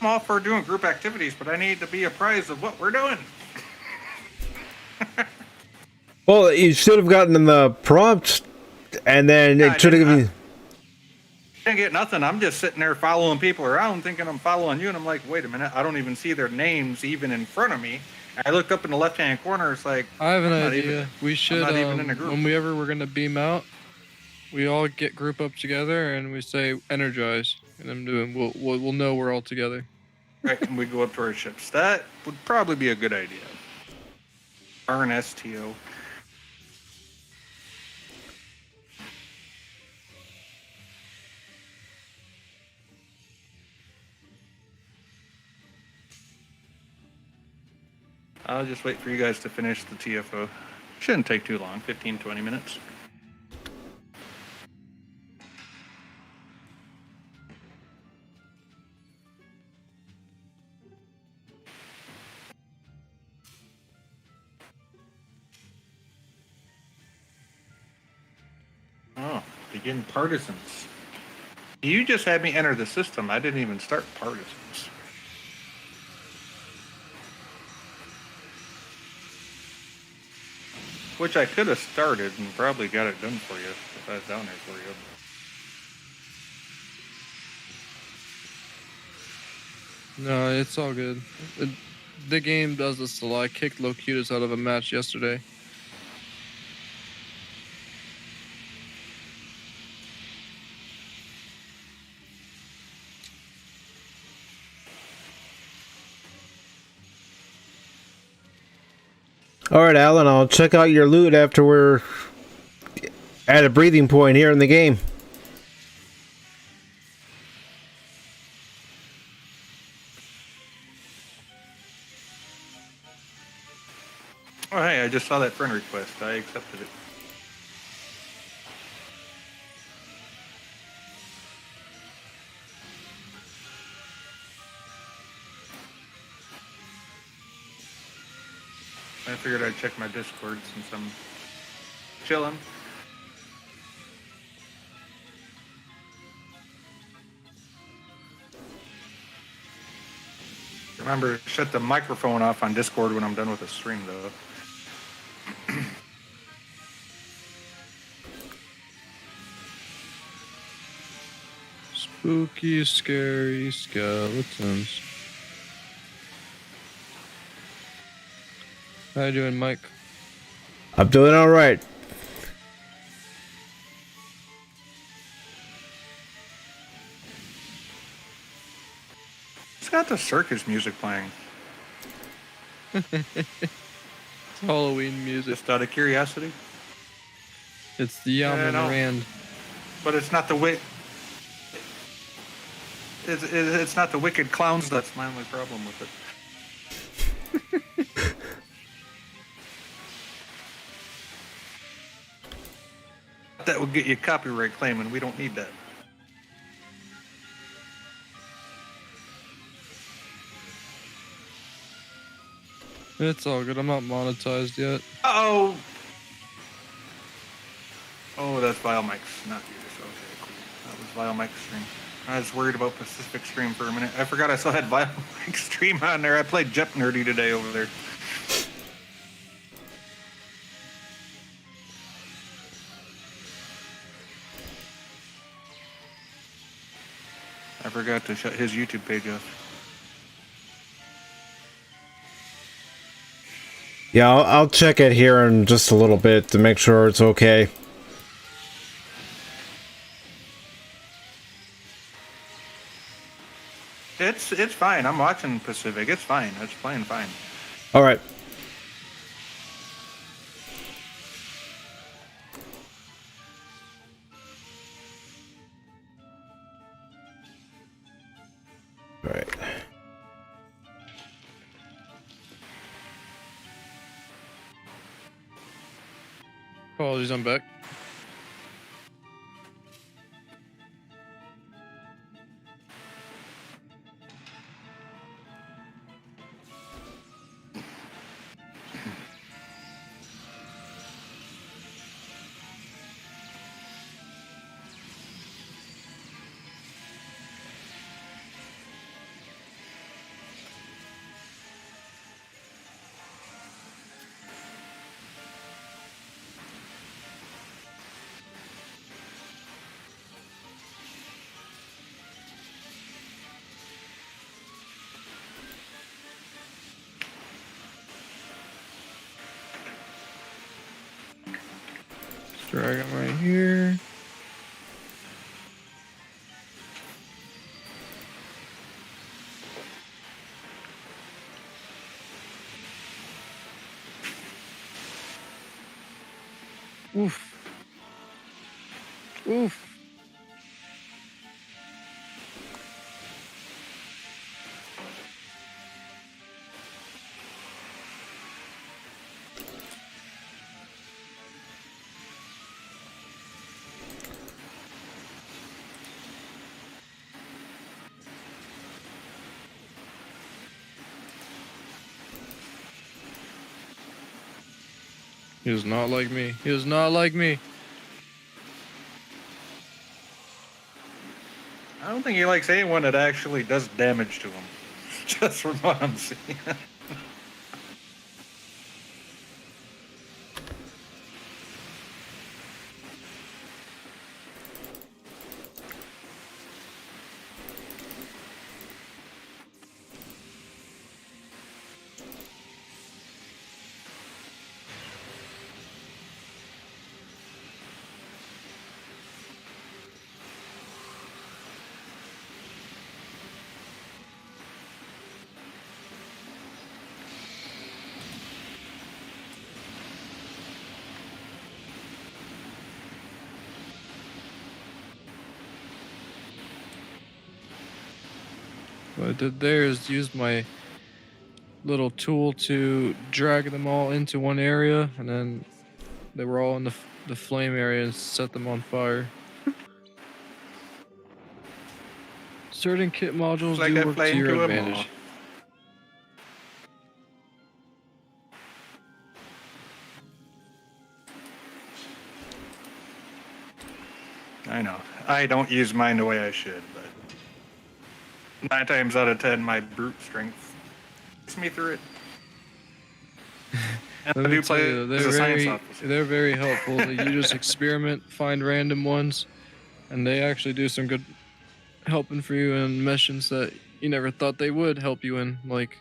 I'm all for doing group activities, but I need to be apprised of what we're doing. Well, you should have gotten the prompt, and then Yeah, I it should have didn't- given you. Can't get nothing. I'm just sitting there following people around thinking I'm following you, and I'm like, wait a minute, I don't even see their names even in front of me. I looked up in the left-hand corner, it's like, I have an I'm not idea. even- We should, not even in a group. when we're gonna beam out, we all get group up together and we say energize, and we'll know we're all together. right, and we go up to our ships. That would probably be a good idea. Burn STO. I'll just wait for you guys to finish the TFO. Shouldn't take too long, 15-20 minutes. Oh, begin partisans. You just had me enter the system. I didn't even start partisans. Which I could have started and probably got it done for you if I was down there for you. No, it's all good. The game does this a lot. I kicked Locutus out of a match yesterday. All right, Alan. I'll check out your loot after we're at a breathing point here in the game. Oh, hey, I just saw that friend request. I accepted it. I figured I'd check my Discord since I'm chilling. Remember, shut the microphone off on Discord when I'm done with the stream, though. Spooky, scary skeletons. How you doing, Mike? I'm doing all right. It's got the circus music playing. Halloween music. Just out of curiosity. It's the Yum and the no. Rand. But it's not the it's not the wicked clowns that's my only problem with it. That would get you copyright claim, and we don't need that. It's all good. I'm not monetized yet. Oh. Oh, that's Vilemike's, not yours. Okay, cool. That was Vilemike's stream. I was worried about Pacific Stream for a minute. I forgot I still had Vilemike's stream on there. I played Jep Nerdy today over there. I forgot to shut his YouTube page off. Yeah, I'll check it here in just a little bit to make sure it's okay. It's fine. I'm watching Pacific. It's fine. It's playing fine. All right. All right. Apologies, I'm back. Drag him right here. Oof. Oof. He is not like me. He is not like me. I don't think he likes anyone that actually does damage to him. Just from what I'm seeing. What I did there is use my little tool to drag them all into one area, and then they were all in the flame area and set them on fire. Certain kit modules Like do I work play to your into a advantage. mall. I know. I don't use mine the way I should, but 9 times out of 10, my brute strength gets me through it. And I Let me do tell play you, as a science officer. they're very helpful. You just experiment, find random ones, and they actually do some good helping for you in missions that you never thought they would help you in. Like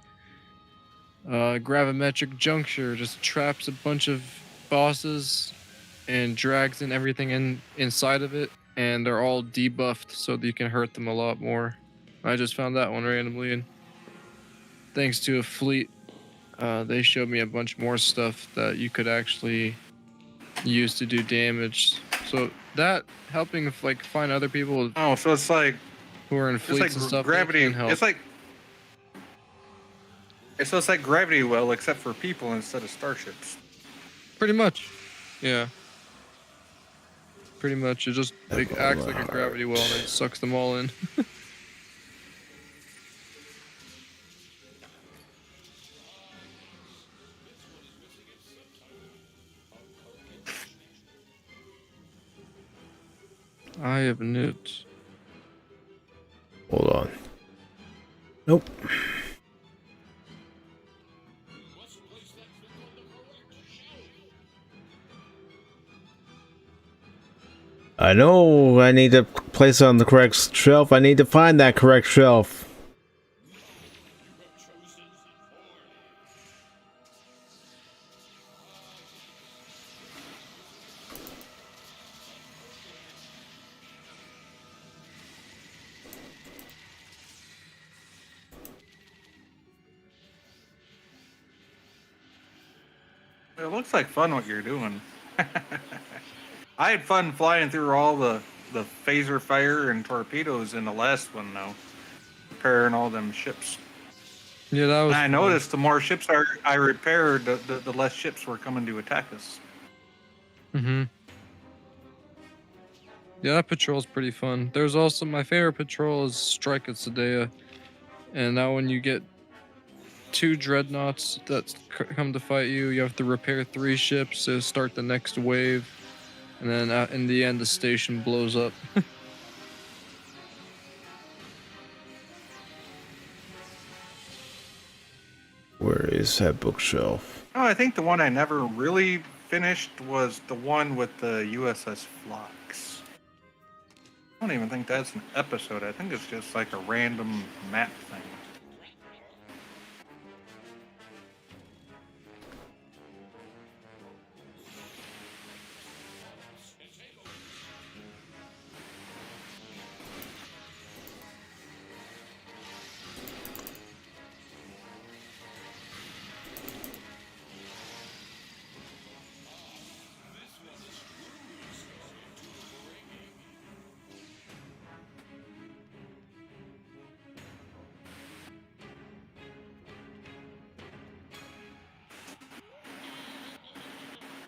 gravimetric juncture just traps a bunch of bosses and drags in everything inside of it, and they're all debuffed so that you can hurt them a lot more. I just found that one randomly, and thanks to a fleet, they showed me a bunch more stuff that you could actually used to do damage. So that helping like find other people Oh, so it's like who are in fleets and stuff that gravity. can help. It's like it's like gravity well, except for people instead of starships. Pretty much. Yeah. Pretty much. It just acts like a gravity well and it sucks them all in. I have nukes. Hold on. Nope. I know I need to place it on the correct shelf. I need to find that correct shelf. It looks like fun what you're doing. I had fun flying through all the phaser fire and torpedoes in the last one, though, repairing all them ships. Yeah, that was. And I fun. noticed the more ships I repaired, the less ships were coming to attack us. Mm-hmm. Yeah, that patrol's pretty fun. There's also my favorite patrol is Strike at Sadea, and now when you get 2 dreadnoughts that come to fight you, you have to repair 3 ships to start the next wave, and then in the end the station blows up. Where is that bookshelf? Oh, I think the one I never really finished was the one with the USS Phlox. I don't even think that's an episode. I think it's just like a random map thing.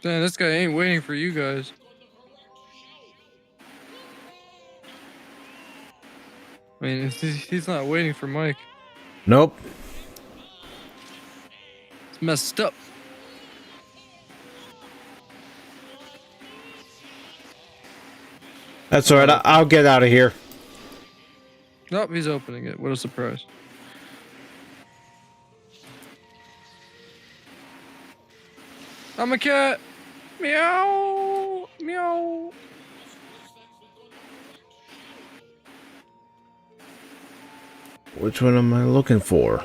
Damn, this guy ain't waiting for you guys. I mean, he's not waiting for Mike. Nope. It's messed up. That's alright. I'll get out of here. Nope, he's opening it. What a surprise. I'm a cat. Meow. Meow. Which one am I looking for?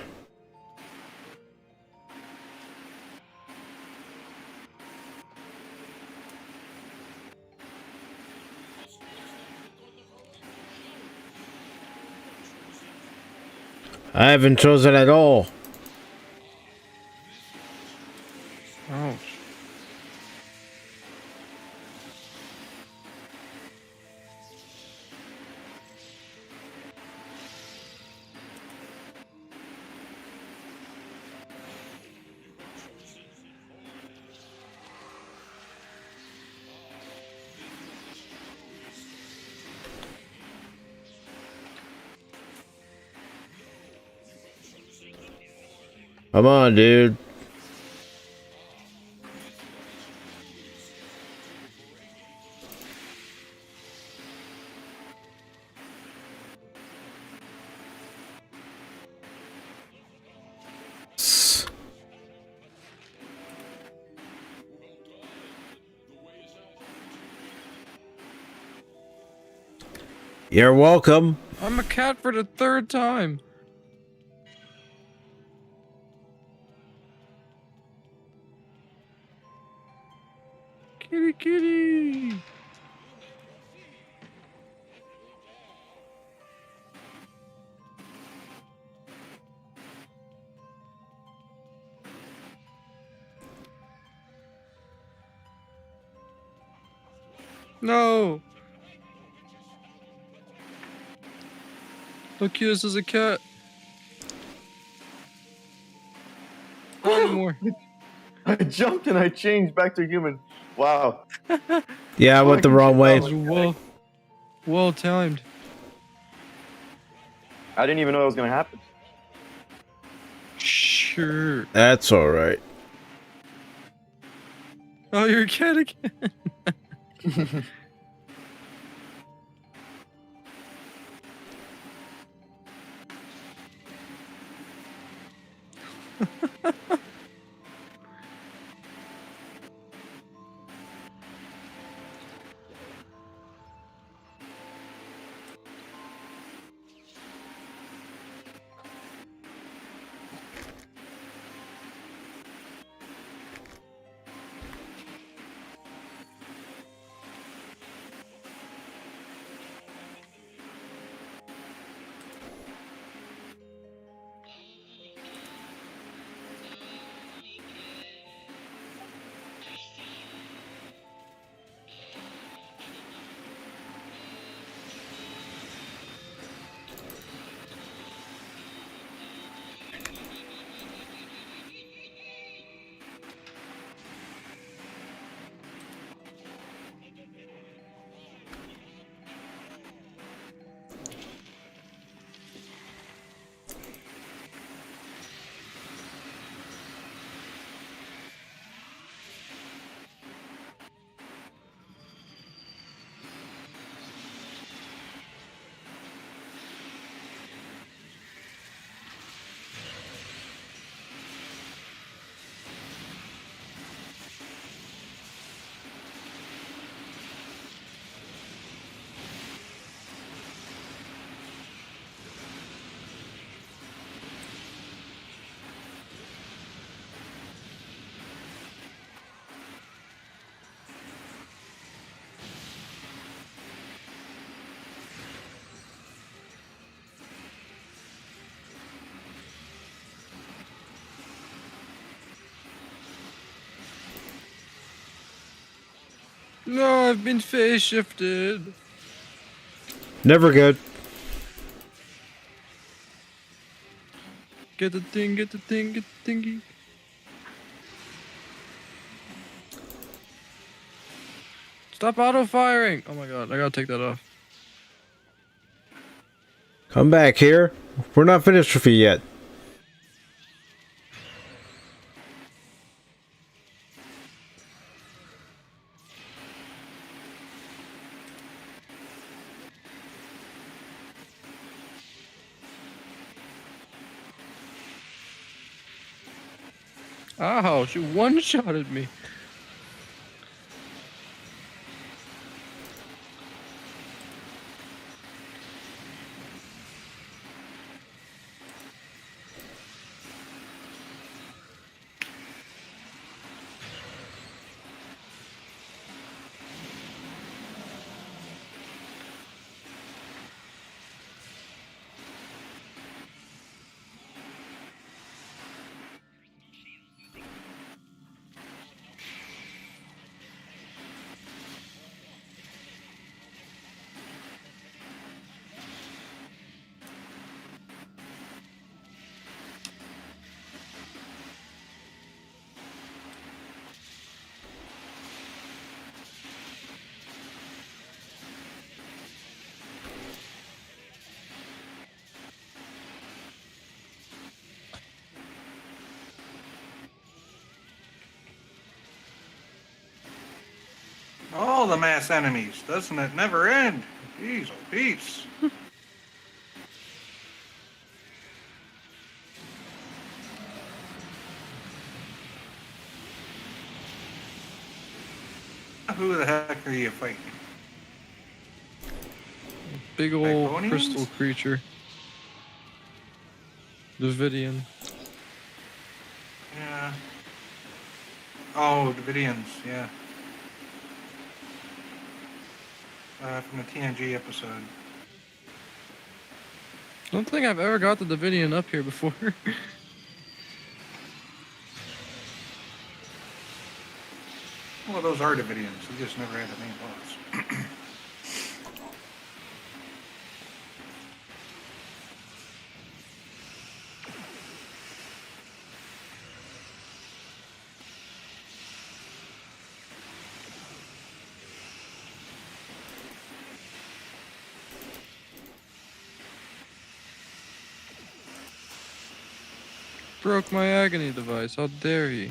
I haven't chosen at all. Oh. Come on, dude. You're welcome. I'm a cat for the 3rd time. Kitty, kitty. No. Look, cute as a cat. Not anymore. I jumped and I changed back to human. Wow. Yeah, I Oh, went I the can wrong change way. that one. Well timed. I didn't even know it was gonna happen. Sure. That's alright. Oh, you're a cat again. No, I've been phase shifted. Never good. Get the thing, get the thing, get the thingy. Stop auto firing! Oh my god, I gotta take that off. Come back here. We're not finished with you yet. Ow, she one-shotted me. All the mass enemies. Doesn't it never end? Jeez, oh, peace. Who the heck are you fighting? Big old Draconians? crystal creature. Davidian. Yeah. Oh, Davidians, yeah. From the TNG episode. I don't think I've ever got the Davidian up here before. Well, those are Davidians. We just never had the main boss. Broke my agony device. How dare he?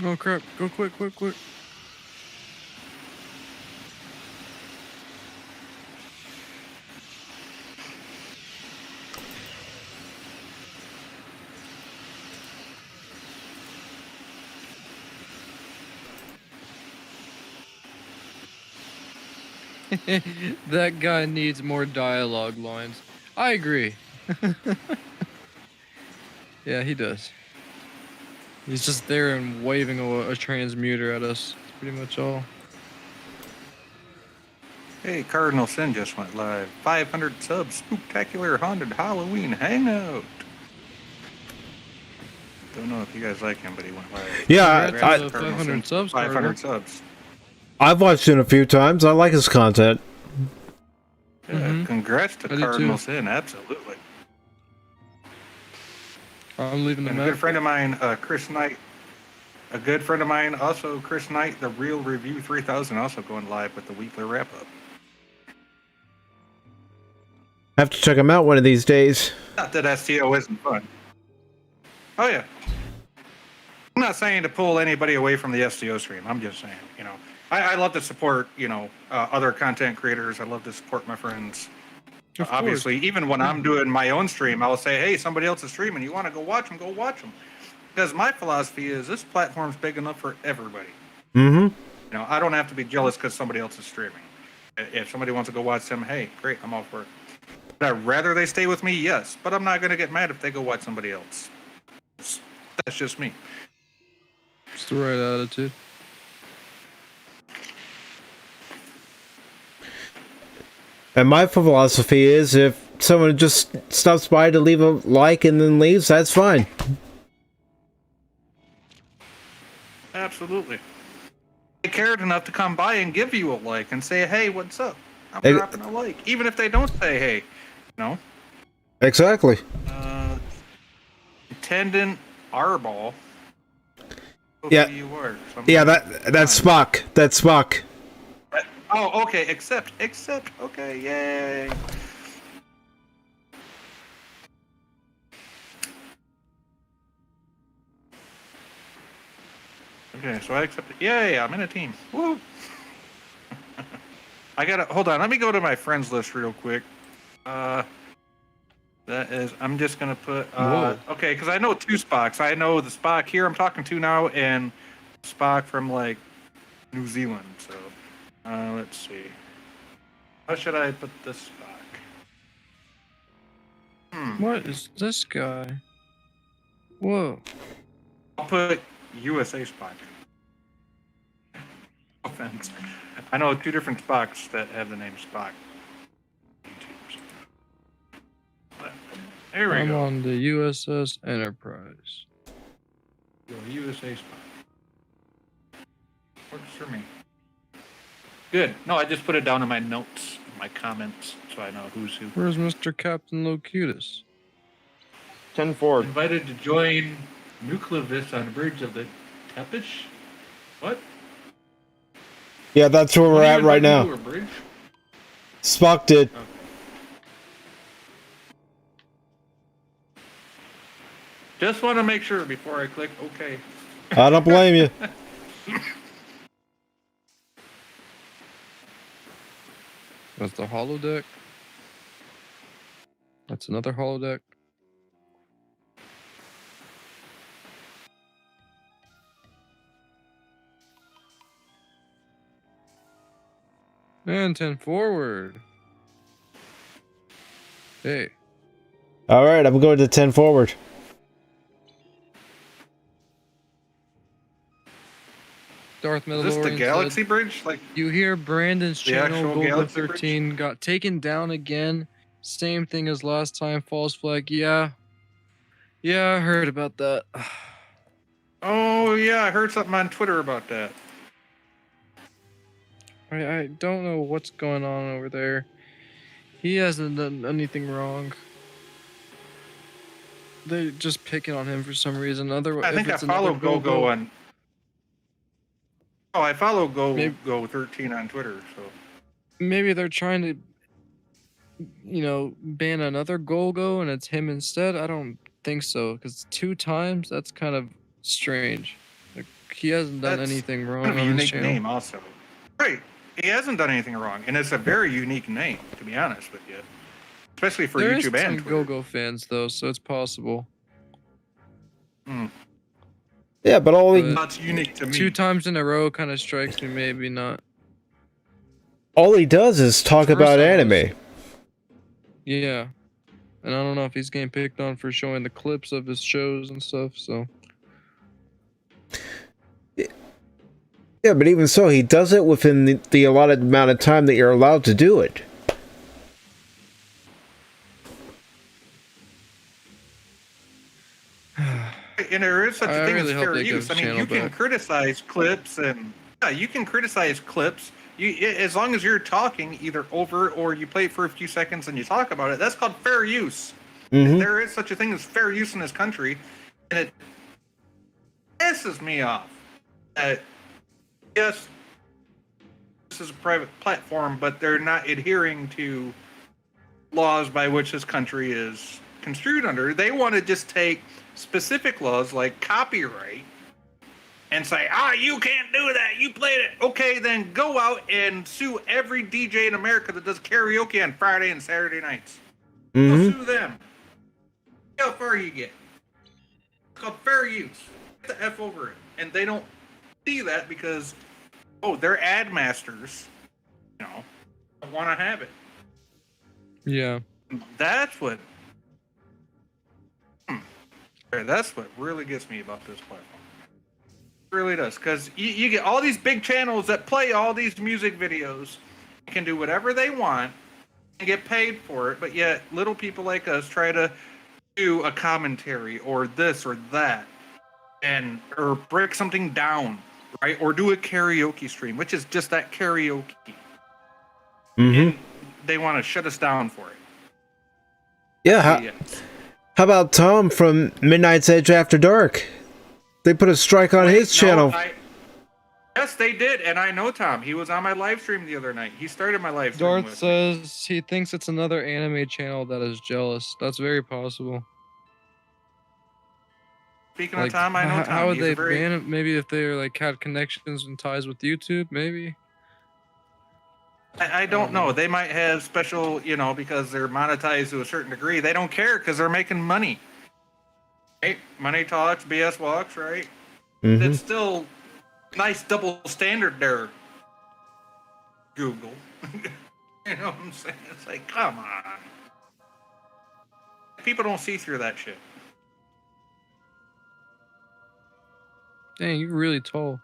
Oh crap, go quick, quick, quick. That guy needs more dialogue lines. I agree. Yeah, he does. He's just there and waving a transmuter at us. That's pretty much all. Hey, Cardinal Sin just went live. 500 subs, Spooktacular Haunted Halloween Hangout. Don't know if you guys like him, but he went live. Yeah, Congrats Cardinal on the Sin, 500 subs, 500 Cardinal. subs. I've watched him a few times. I like his content. Yeah, Mhm. congrats to I do Cardinal too. Sin, absolutely. I'm leaving the And a map. good friend of mine, Chris Knight. A good friend of mine, also Chris Knight, the Real Review 3000, also going live with the weekly wrap up. I have to check him out one of these days. Not that STO isn't fun. Oh yeah. I'm not saying to pull anybody away from the STO stream. I'm just saying, I love to support, other content creators. I love to support my friends. Of course. Obviously, even when I'm doing my own stream, I'll say, hey, somebody else is streaming. You want to go watch them? Go watch them. Because my philosophy is this platform's big enough for everybody. Mm-hmm. I don't have to be jealous because somebody else is streaming. If somebody wants to go watch them, hey, great, I'm all for it. Would I rather they stay with me? Yes. But I'm not going to get mad if they go watch somebody else. That's just me. It's the right attitude. And my philosophy is if someone just stops by to leave a like and then leaves, that's fine. Absolutely. They cared enough to come by and give you a like and say, hey, what's up? I'm Hey. dropping a like. Even if they don't say, hey, Exactly. Attendant Arball. Yeah. You are. Yeah, that's Spock. That's Spock. Oh, okay. Accept. Okay, yay. Okay, so I accept it. Yay, I'm in a team. Woo! I gotta hold on. Let me go to my friends list real quick. That is. I'm just gonna put. Whoa. Okay, because I know two Spocks. I know the Spock here I'm talking to now, and Spock from like New Zealand. So, let's see. How should I put this Spock? What is this guy? Whoa. I'll put USA Spock. Offense. I know two different Spocks that have the name Spock. There we I'm go. on the USS Enterprise. Go USA Spock. Works for me. Good. No, I just put it down in my notes, my comments, so I know who's who. Where's Mr. Captain Locutus? 10-4. Invited to join Nucleus on the bridge of the Tepish? What? Yeah, that's where we're at right now. To a bridge? Spock did. Okay. Just want to make sure before I click OK. I don't blame you. That's the holodeck. That's another holodeck. And 10 forward. Hey. All right, I'm going to 10 forward. Darth Is this the Mandalorian Galaxy said, Bridge? Like, you hear Brandon's The channel, actual Golgo Galaxy Bridge? 13, got taken down again. Same thing as last time, false flag. Yeah. Yeah, I heard about that. oh yeah, I heard something on Twitter about that. I don't know what's going on over there. He hasn't done anything wrong. They're just picking on him for some reason. Otherwise, I think I follow GoGo on. Oh, I follow Go 13 on Twitter. So maybe they're trying to, ban another Golgo and it's him instead. I don't think so, because 2 times, that's kind of strange. Like, he hasn't done That's anything wrong kind of a on his unique channel. name, also. Right, he hasn't done anything wrong, and it's a very unique name, to be honest with you, especially for There is YouTube and some Twitter. Go-Go fans though, so it's possible. Yeah, but only But That's unique to me. 2 times in a row kind of strikes me, maybe not. all he does is talk First about time was- anime. Yeah. And I don't know if he's getting picked on for showing the clips of his shows and stuff, so. Yeah, but even so, he does it within the allotted amount of time that you're allowed to do it. And there is such I a thing really as hope fair they give use. his I mean, you channel can back. criticize clips, and yeah, you can criticize clips. As long as you're talking either over or you play it for a few seconds and you talk about it, that's called fair use. Mhm. There is such a thing as fair use in this country, and it pisses me off that yes, this is a private platform, but they're not adhering to laws by which this country is construed under. They want to just take specific laws like copyright and say, you can't do that. You played it. Okay, then go out and sue every DJ in America that does karaoke on Friday and Saturday nights. Go Mhm. sue them. See how far you get. It's called fair use. Get the F over it. And they don't see that because, they're ad masters. Don't want to have it. Yeah. That's what really gets me about this platform. It really does, because you get all these big channels that play all these music videos, can do whatever they want and get paid for it, but yet little people like us try to do a commentary or this or that, or break something down, right? Or do a karaoke stream, which is just that karaoke. Mhm. And they want to shut us down for it. Yeah. Yeah. How about Tom from Midnight's Edge After Dark? They put a strike on his channel. Yes, they did, and I know Tom. He was on my live stream the other night. He started my live stream. Darth with me. says he thinks it's another anime channel that is jealous. That's very possible. Speaking of Tom, I know Tom. How would He's they a very, ban it? Maybe if they had connections and ties with YouTube, maybe? I don't know. They might have special, because they're monetized to a certain degree. They don't care because they're making money. Right? Money talks, BS walks, right? Mhm. It's still nice double standard there, Google. You know what I'm saying? It's like, come on. People don't see through that shit. Dang, you're really tall.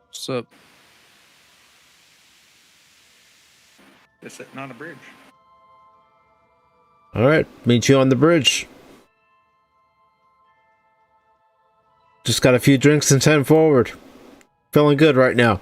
What's up? They're sitting on a bridge. All right, meet you on the bridge. Just got a few drinks and 10 forward. Feeling good right now.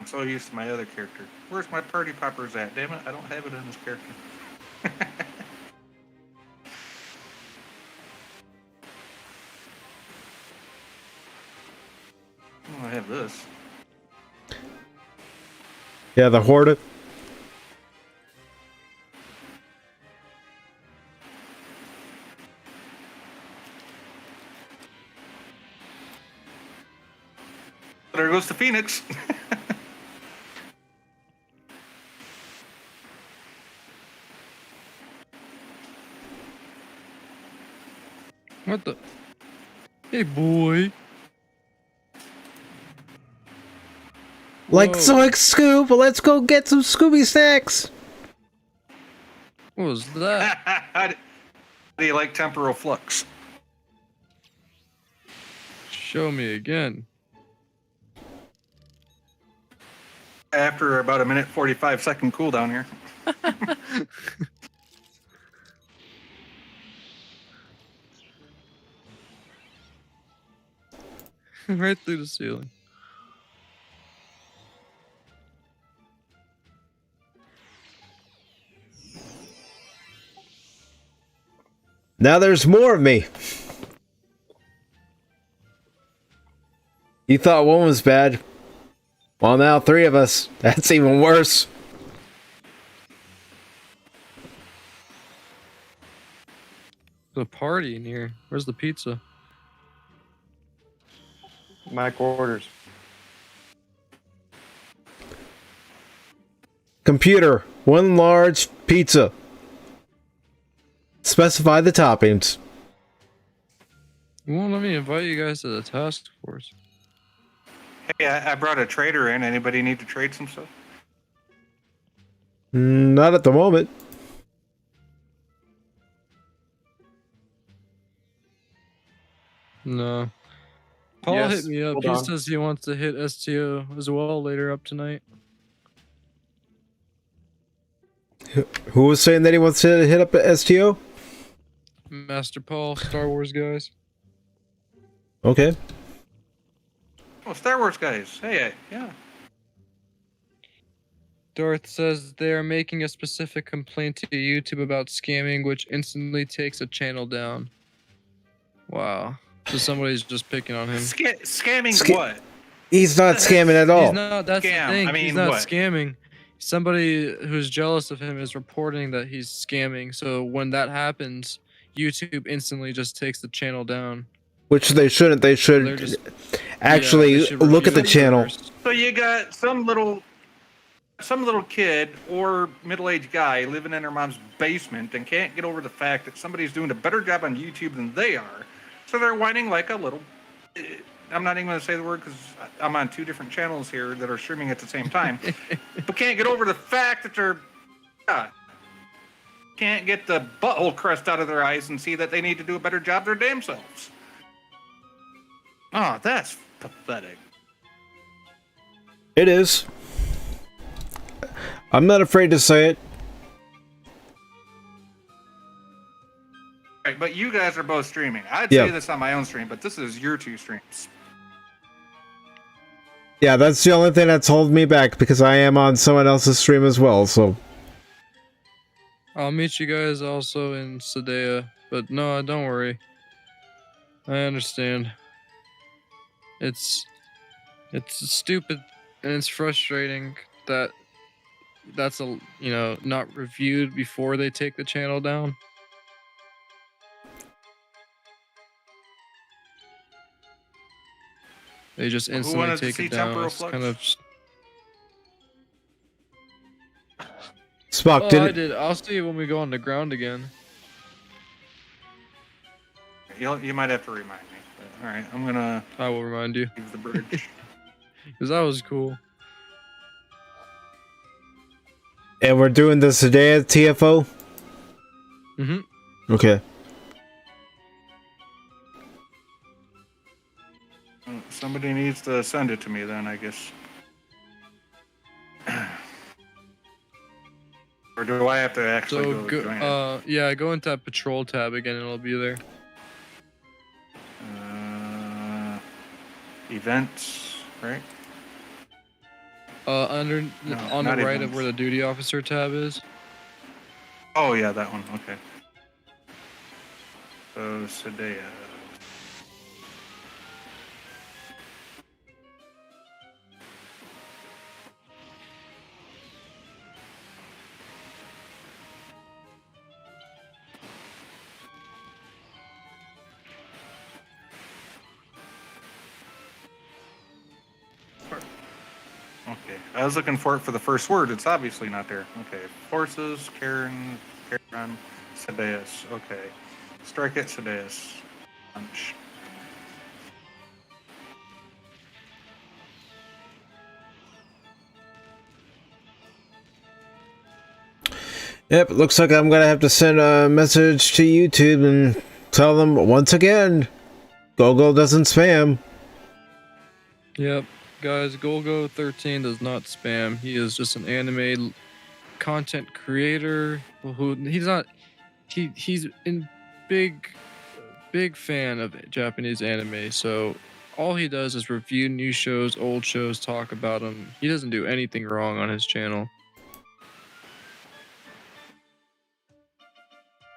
I'm so used to my other character. Where's my party poppers at? Damn it, I don't have it in this character. I have this. Yeah, the Horde. There goes the Phoenix. What the? Hey, boy. Like Whoa. Zoic Scoop, let's go get some Scooby snacks. What was that? How do you like temporal flux? Show me again. After about a minute 45-second cooldown here. Right through the ceiling. Now there's more of me. You thought one was bad. Well, now 3 of us. That's even worse. There's a party in here. Where's the pizza? Mac orders. Computer, 1 large pizza. Specify the toppings. You won't let me invite you guys to the task force. Hey, I brought a trader in. Anybody need to trade some stuff? Not at the moment. No. Paul Yes, hit me up. hold He on. says he wants to hit STO as well later up tonight. Who was saying that he wants to hit up the STO? Master Paul, Star Wars guys. Okay. Oh, Star Wars guys. Hey, yeah. Darth says they are making a specific complaint to YouTube about scamming, which instantly takes a channel down. Wow. So somebody's just picking on him. Scamming what? He's not scamming at all. He's not. That's Scam. the thing. I mean, he's not what? scamming. Somebody who's jealous of him is reporting that he's scamming. So when that happens, YouTube instantly just takes the channel down. Which they shouldn't. They They're should just actually they should look at the review it channel. first. So you got some little kid or middle-aged guy living in their mom's basement and can't get over the fact that somebody's doing a better job on YouTube than they are. So they're whining like a little. I'm not even going to say the word because I'm on 2 different channels here that are streaming at the same time, but can't get over the fact that they're can't get the butthole crust out of their eyes and see that they need to do a better job their damn selves. Oh, that's pathetic. It is. I'm not afraid to say it. Right, but you guys are both streaming. I'd Yeah. say this on my own stream, but this is your 2 streams. Yeah, that's the only thing that's holding me back because I am on someone else's stream as well, so. I'll meet you guys also in Sadea, but no, don't worry. I understand. It's stupid and it's frustrating that that's not reviewed before they take the channel down. They just Who instantly wanted to take see it down. temporal It's flux? kind of. Spock, Oh, did I it? did. I'll see you when we go on the ground again. You might have to remind me. But, all right, I'm gonna I will remind you leave the bridge. because that was cool. And we're doing this today at TFO? Mm-hmm. Okay. Somebody needs to send it to me then, I guess. Or do I have to actually So go join it? yeah, go into that patrol tab again, and it'll be there. Events, right? Under No, on the not right of events. where the duty officer tab is. Oh yeah, that one. Okay. So Sadea. I was looking for it for the first word. It's obviously not there. Okay. Forces, Karen, Sadeas. Okay. Strike at Sadeas. Punch. Yep, looks like I'm gonna have to send a message to YouTube and tell them once again, Gogo doesn't spam. Yep, guys, Golgo13 does not spam. He is just an anime content creator who he's not. He's in big fan of Japanese anime. So all he does is review new shows, old shows, talk about them. He doesn't do anything wrong on his channel.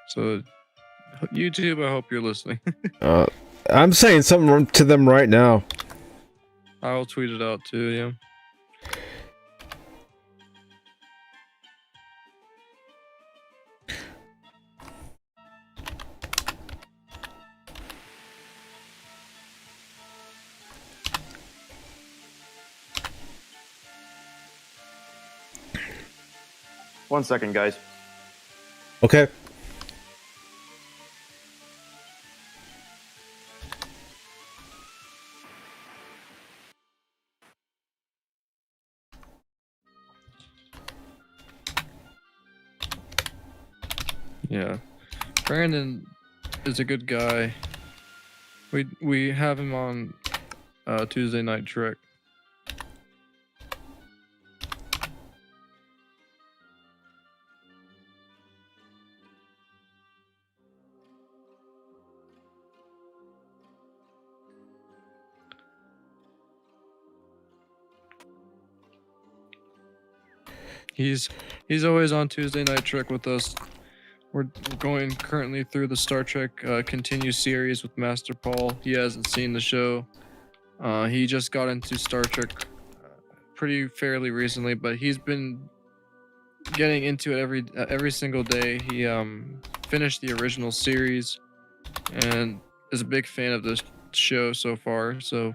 So, YouTube, I hope you're listening. I'm saying something to them right now. I'll tweet it out too, yeah. One second, guys. Okay. Yeah. Brandon is a good guy. We have him on Tuesday Night Trek. He's always on Tuesday Night Trek with us. We're going currently through the Star Trek Continue series with Master Paul. He hasn't seen the show. He just got into Star Trek pretty fairly recently, but he's been getting into it every single day. He finished the original series and is a big fan of the show so far. So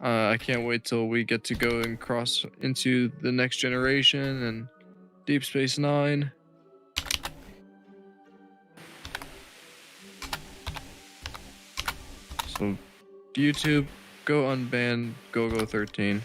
I can't wait till we get to go and cross into the next generation and Deep Space Nine. So, YouTube, go unban Gogo13.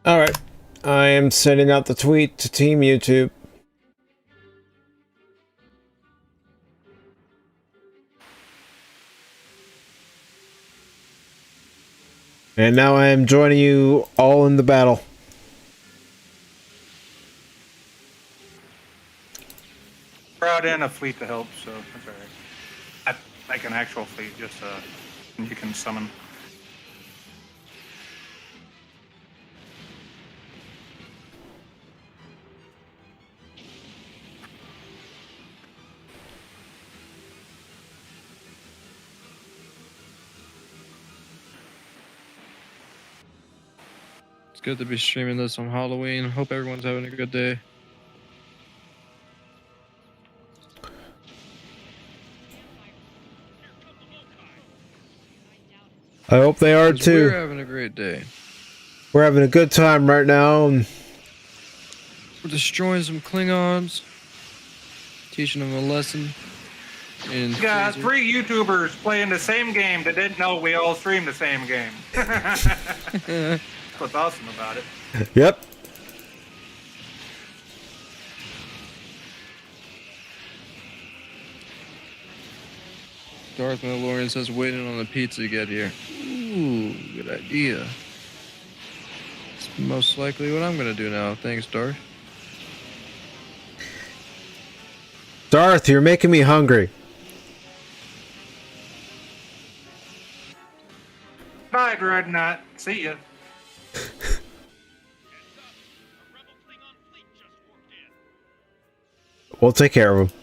Alright. I am sending out the tweet to Team YouTube. And now I am joining you all in the battle. Brought in a fleet to help, so that's alright. Like an actual fleet, just you can summon. It's good to be streaming this on Halloween. Hope everyone's having a good day. I hope they are 'Cause too. We're having a great day. We're having a good time right now. And We're destroying some Klingons, teaching them a lesson. in We got Phaser. 3 YouTubers playing the same game that didn't know we all stream the same game. That's what's awesome about it. Yep. Darth Mandalorian says waiting on the pizza to get here. Ooh, good idea. It's most likely what I'm gonna do now. Thanks, Darth. Darth, you're making me hungry. Bye, Dreadnought. See ya. A rebel Klingon fleet just warped in. We'll take care of him.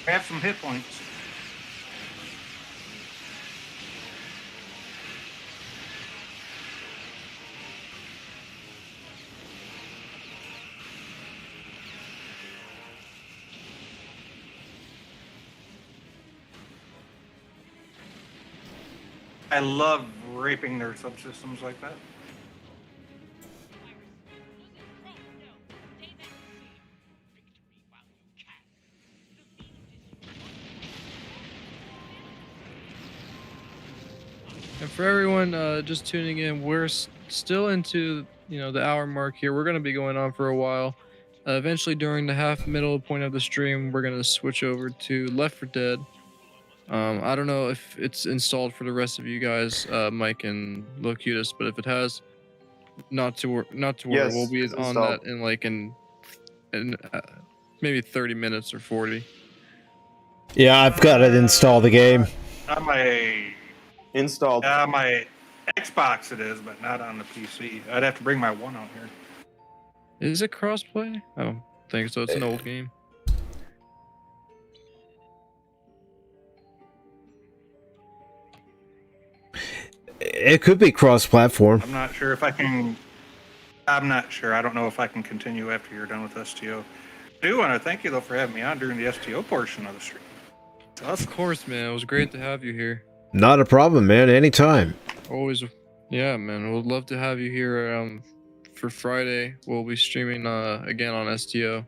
Have some hit points. I love raping their subsystems like that. And for everyone just tuning in, we're still into the hour mark here. We're gonna be going on for a while. Eventually, during the middle point of the stream, we're gonna switch over to Left 4 Dead. I don't know if it's installed for the rest of you guys, Mike and Locutus, but if it has, not to worry. Yes, We'll be it's on installed. that in maybe 30 minutes or 40. Yeah, I've got it installed the game. On my Installed. my Xbox it is, but not on the PC. I'd have to bring my one out here. Is it crossplay? I don't think so. It's an old game. It could be cross-platform. I'm not sure if I can. I'm not sure. I don't know if I can continue after you're done with STO. I do want to thank you though for having me on during the STO portion of the stream. It's Of awesome. course, man. It was great to have you here. Not a problem, man. Anytime. Always, yeah, man. We'd love to have you here for Friday. We'll be streaming again on STO.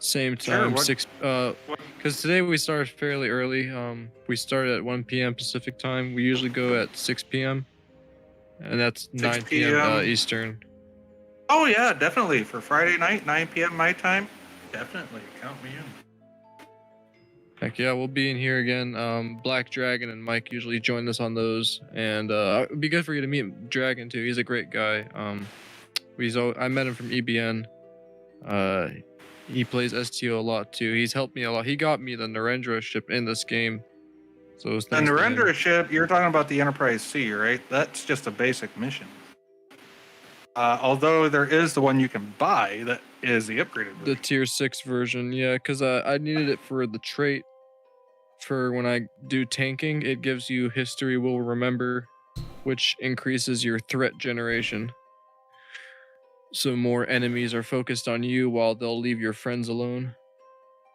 Same Sure, time, what- 6. Because today we started fairly early. We start at 1 p.m. Pacific time. We usually go at 6 p.m. And that's 9 p.m. p.m. Eastern. Oh yeah, definitely for Friday night, 9 p.m. my time. Definitely count me in. Heck yeah, we'll be in here again. Black Dragon and Mike usually join us on those, and it'd be good for you to meet Dragon too. He's a great guy. I met him from EBN. He plays STO a lot too. He's helped me a lot. He got me the Narendra ship in this game. So it was The thanks to him. Narendra ship, you're talking about the Enterprise C, right? That's just a basic mission. Although there is the one you can buy that is the upgraded The version. tier 6 version, yeah, because I needed it for the trait. For when I do tanking, it gives you History Will Remember, which increases your threat generation. So more enemies are focused on you while they'll leave your friends alone.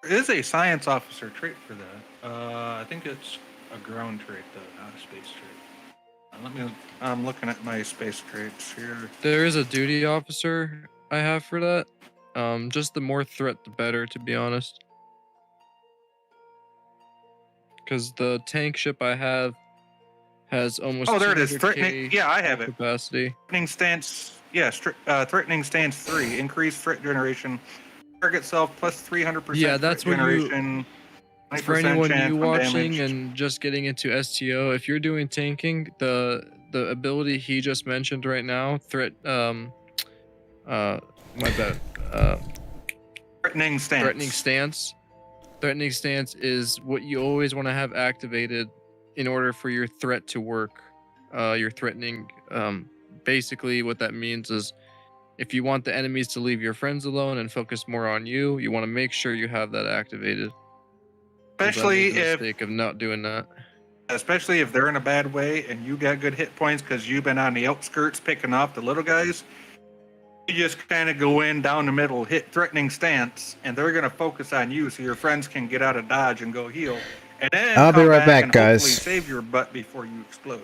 There is a science officer trait for that. I think it's a ground trait though, not a space trait. I'm looking at my space traits here. There is a duty officer I have for that. Just the more threat, the better, to be honest. Because the tank ship I have has almost Oh, there it is. 200K Threatening. Yeah, I have it. capacity. Threatening stance. Yeah, threatening stance 3. Increased threat generation. Target self plus 300%. Yeah, that's threat what you- generation. For 20% anyone chance new on watching damage. and just getting into STO, if you're doing tanking, the ability he just mentioned right now, my bad. Threatening stance. Threatening stance is what you always want to have activated in order for your threat to work. Your threatening, basically what that means is if you want the enemies to leave your friends alone and focus more on you, you want to make sure you have that activated. 'Cause I Especially made the if mistake of not doing that. especially if they're in a bad way and you got good hit points because you've been on the outskirts picking off the little guys. You just kind of go in down the middle, hit threatening stance, and they're going to focus on you so your friends can get out of dodge and go heal. And then I'll be come right back, and guys. hopefully save your butt before you explode.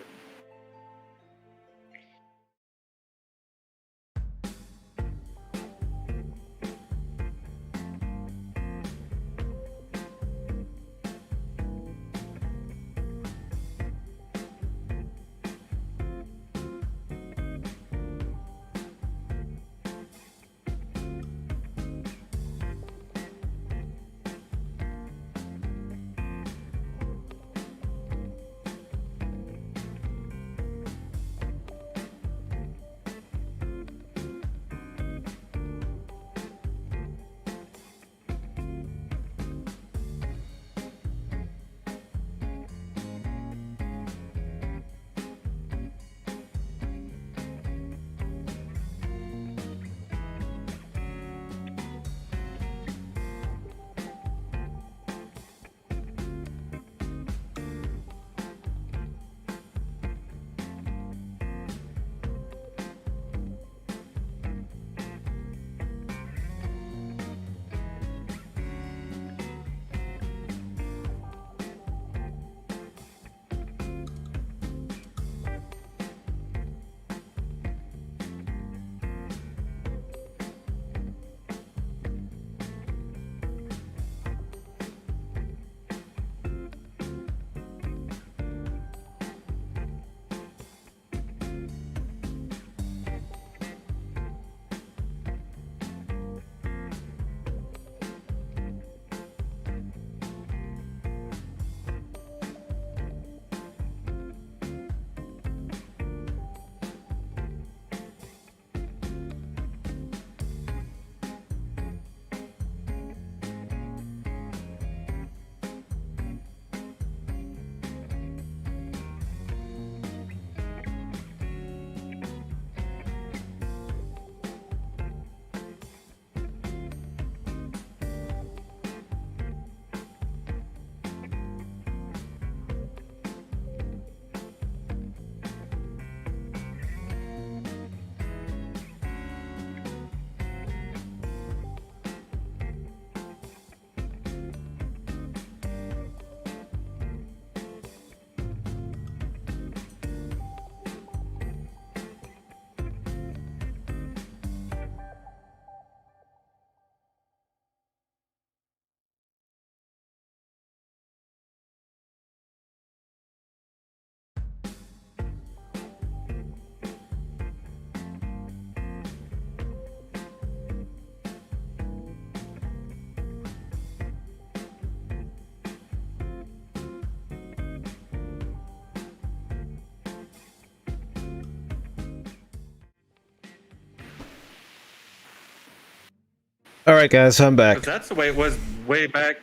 All right, guys, I'm back. 'Cause that's the way it was way back.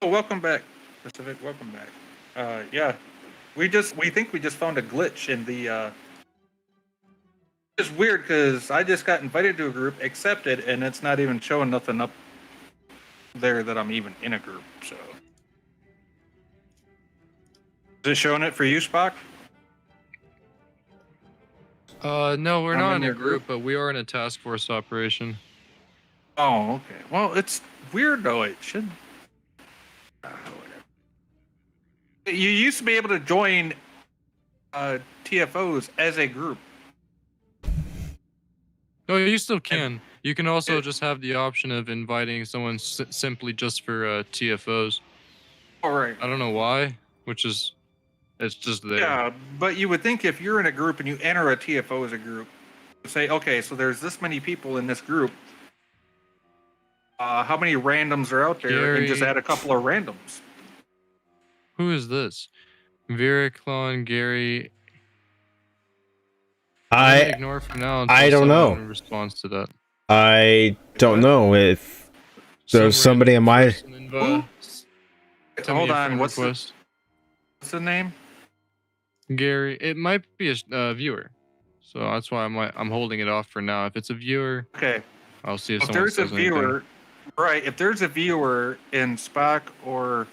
Oh, welcome back, Pacific. Welcome back. Yeah, we think we just found a glitch in the. It's weird because I just got invited to a group, accepted, and it's not even showing nothing up there that I'm even in a group. So, is it showing it for you, Spock? No, we're I'm not in in a your group, group. but we are in a task force operation. Oh, okay. Well, it's weird though. It should. Whatever. You used to be able to join TFOs as a group. No, you still can. You can also it- just have the option of inviting someone simply just for TFOs. All right. I don't know why, it's just there. Yeah, but you would think if you're in a group and you enter a TFO as a group, you say, okay, so there's this many people in this group. How many randoms are out there? And just Gary- add a couple of randoms. Who is this? Viriclon, Gary. I'm gonna ignore for now until I don't know. someone responds to that. I don't know if there's Some somebody in random my. person send me Hold a on, friend what's request. the name? Gary, it might be a viewer, so that's why I'm holding it off for now. If it's a viewer, Okay, I'll see if if someone there's a says anything. viewer, right? If there's a viewer in Spock or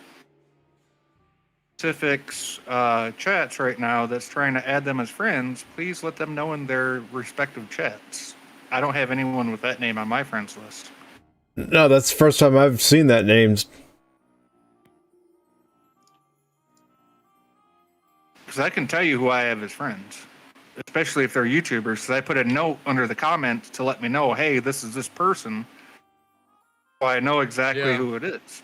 Pacific's chats right now that's trying to add them as friends, please let them know in their respective chats. I don't have anyone with that name on my friends list. No, that's the first time I've seen that name. Because I can tell you who I have as friends, especially if they're YouTubers. Because I put a note under the comments to let me know, hey, this is this person. So I know exactly Yeah. who it is.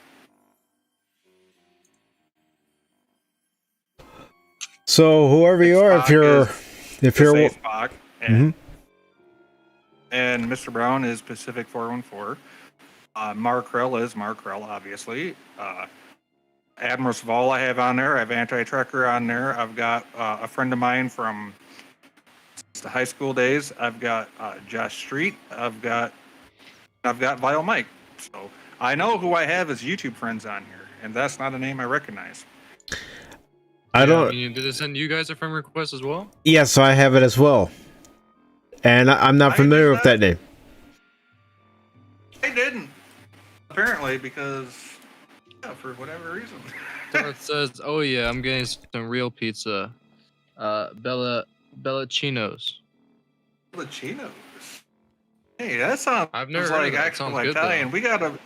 So whoever you are, if you're, Say Spock, Mhm. and Mr. Brown is Pacific 414. Markrell is Markrell, obviously. Admiral Saval I have on there. I have Anti-Trucker on there. I've got a friend of mine from the high school days. I've got Josh Street. I've got Vile Mike. So I know who I have as YouTube friends on here, and that's not a name I recognize. I don't. mean, did it send you guys a friend request as well? Yes, I have it as well, and I'm not I familiar did with that name. I didn't, apparently, because for whatever reason. So it says, "Oh yeah, I'm getting some real pizza, Bellacinos." The Chinos. Hey, that sounds I've never heard of like that. actual Sounds good, Italian. though. We got a.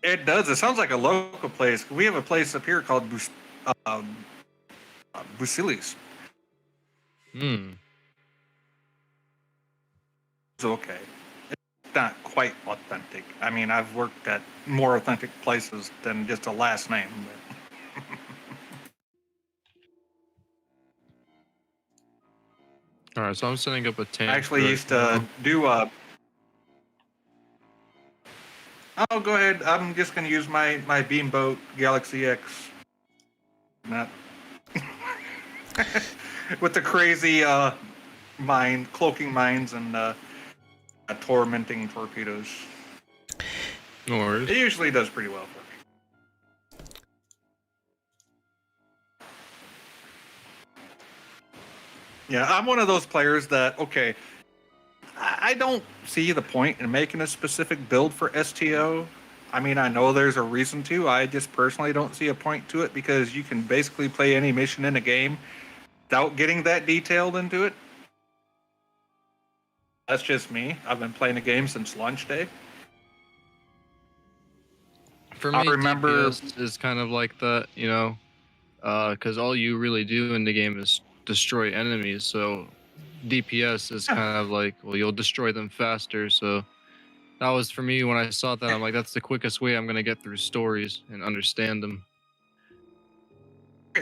It does. It sounds like a local place. We have a place up here called Busilis. Hmm. It's okay. It's not quite authentic. I mean, I've worked at more authentic places than just a last name. But All right, so I'm setting up a tank. I actually right used to now. do Oh, go ahead. I'm just going to use my Beamboat Galaxy X. Not with the crazy cloaking mines and tormenting torpedoes. No worries. It usually does pretty well for me. Yeah, I'm one of those players that, okay, I don't see the point in making a specific build for STO. I mean, I know there's a reason to. I just personally don't see a point to it because you can basically play any mission in a game without getting that detailed into it. That's just me. I've been playing the game since launch day. For I me, remember- DPS is kind of like that, you know, because all you really do in the game is destroy enemies. So DPS is Yeah. kind of like, well, you'll destroy them faster. So that was for me when I saw that. I'm like, that's the quickest way I'm gonna get through stories and understand them.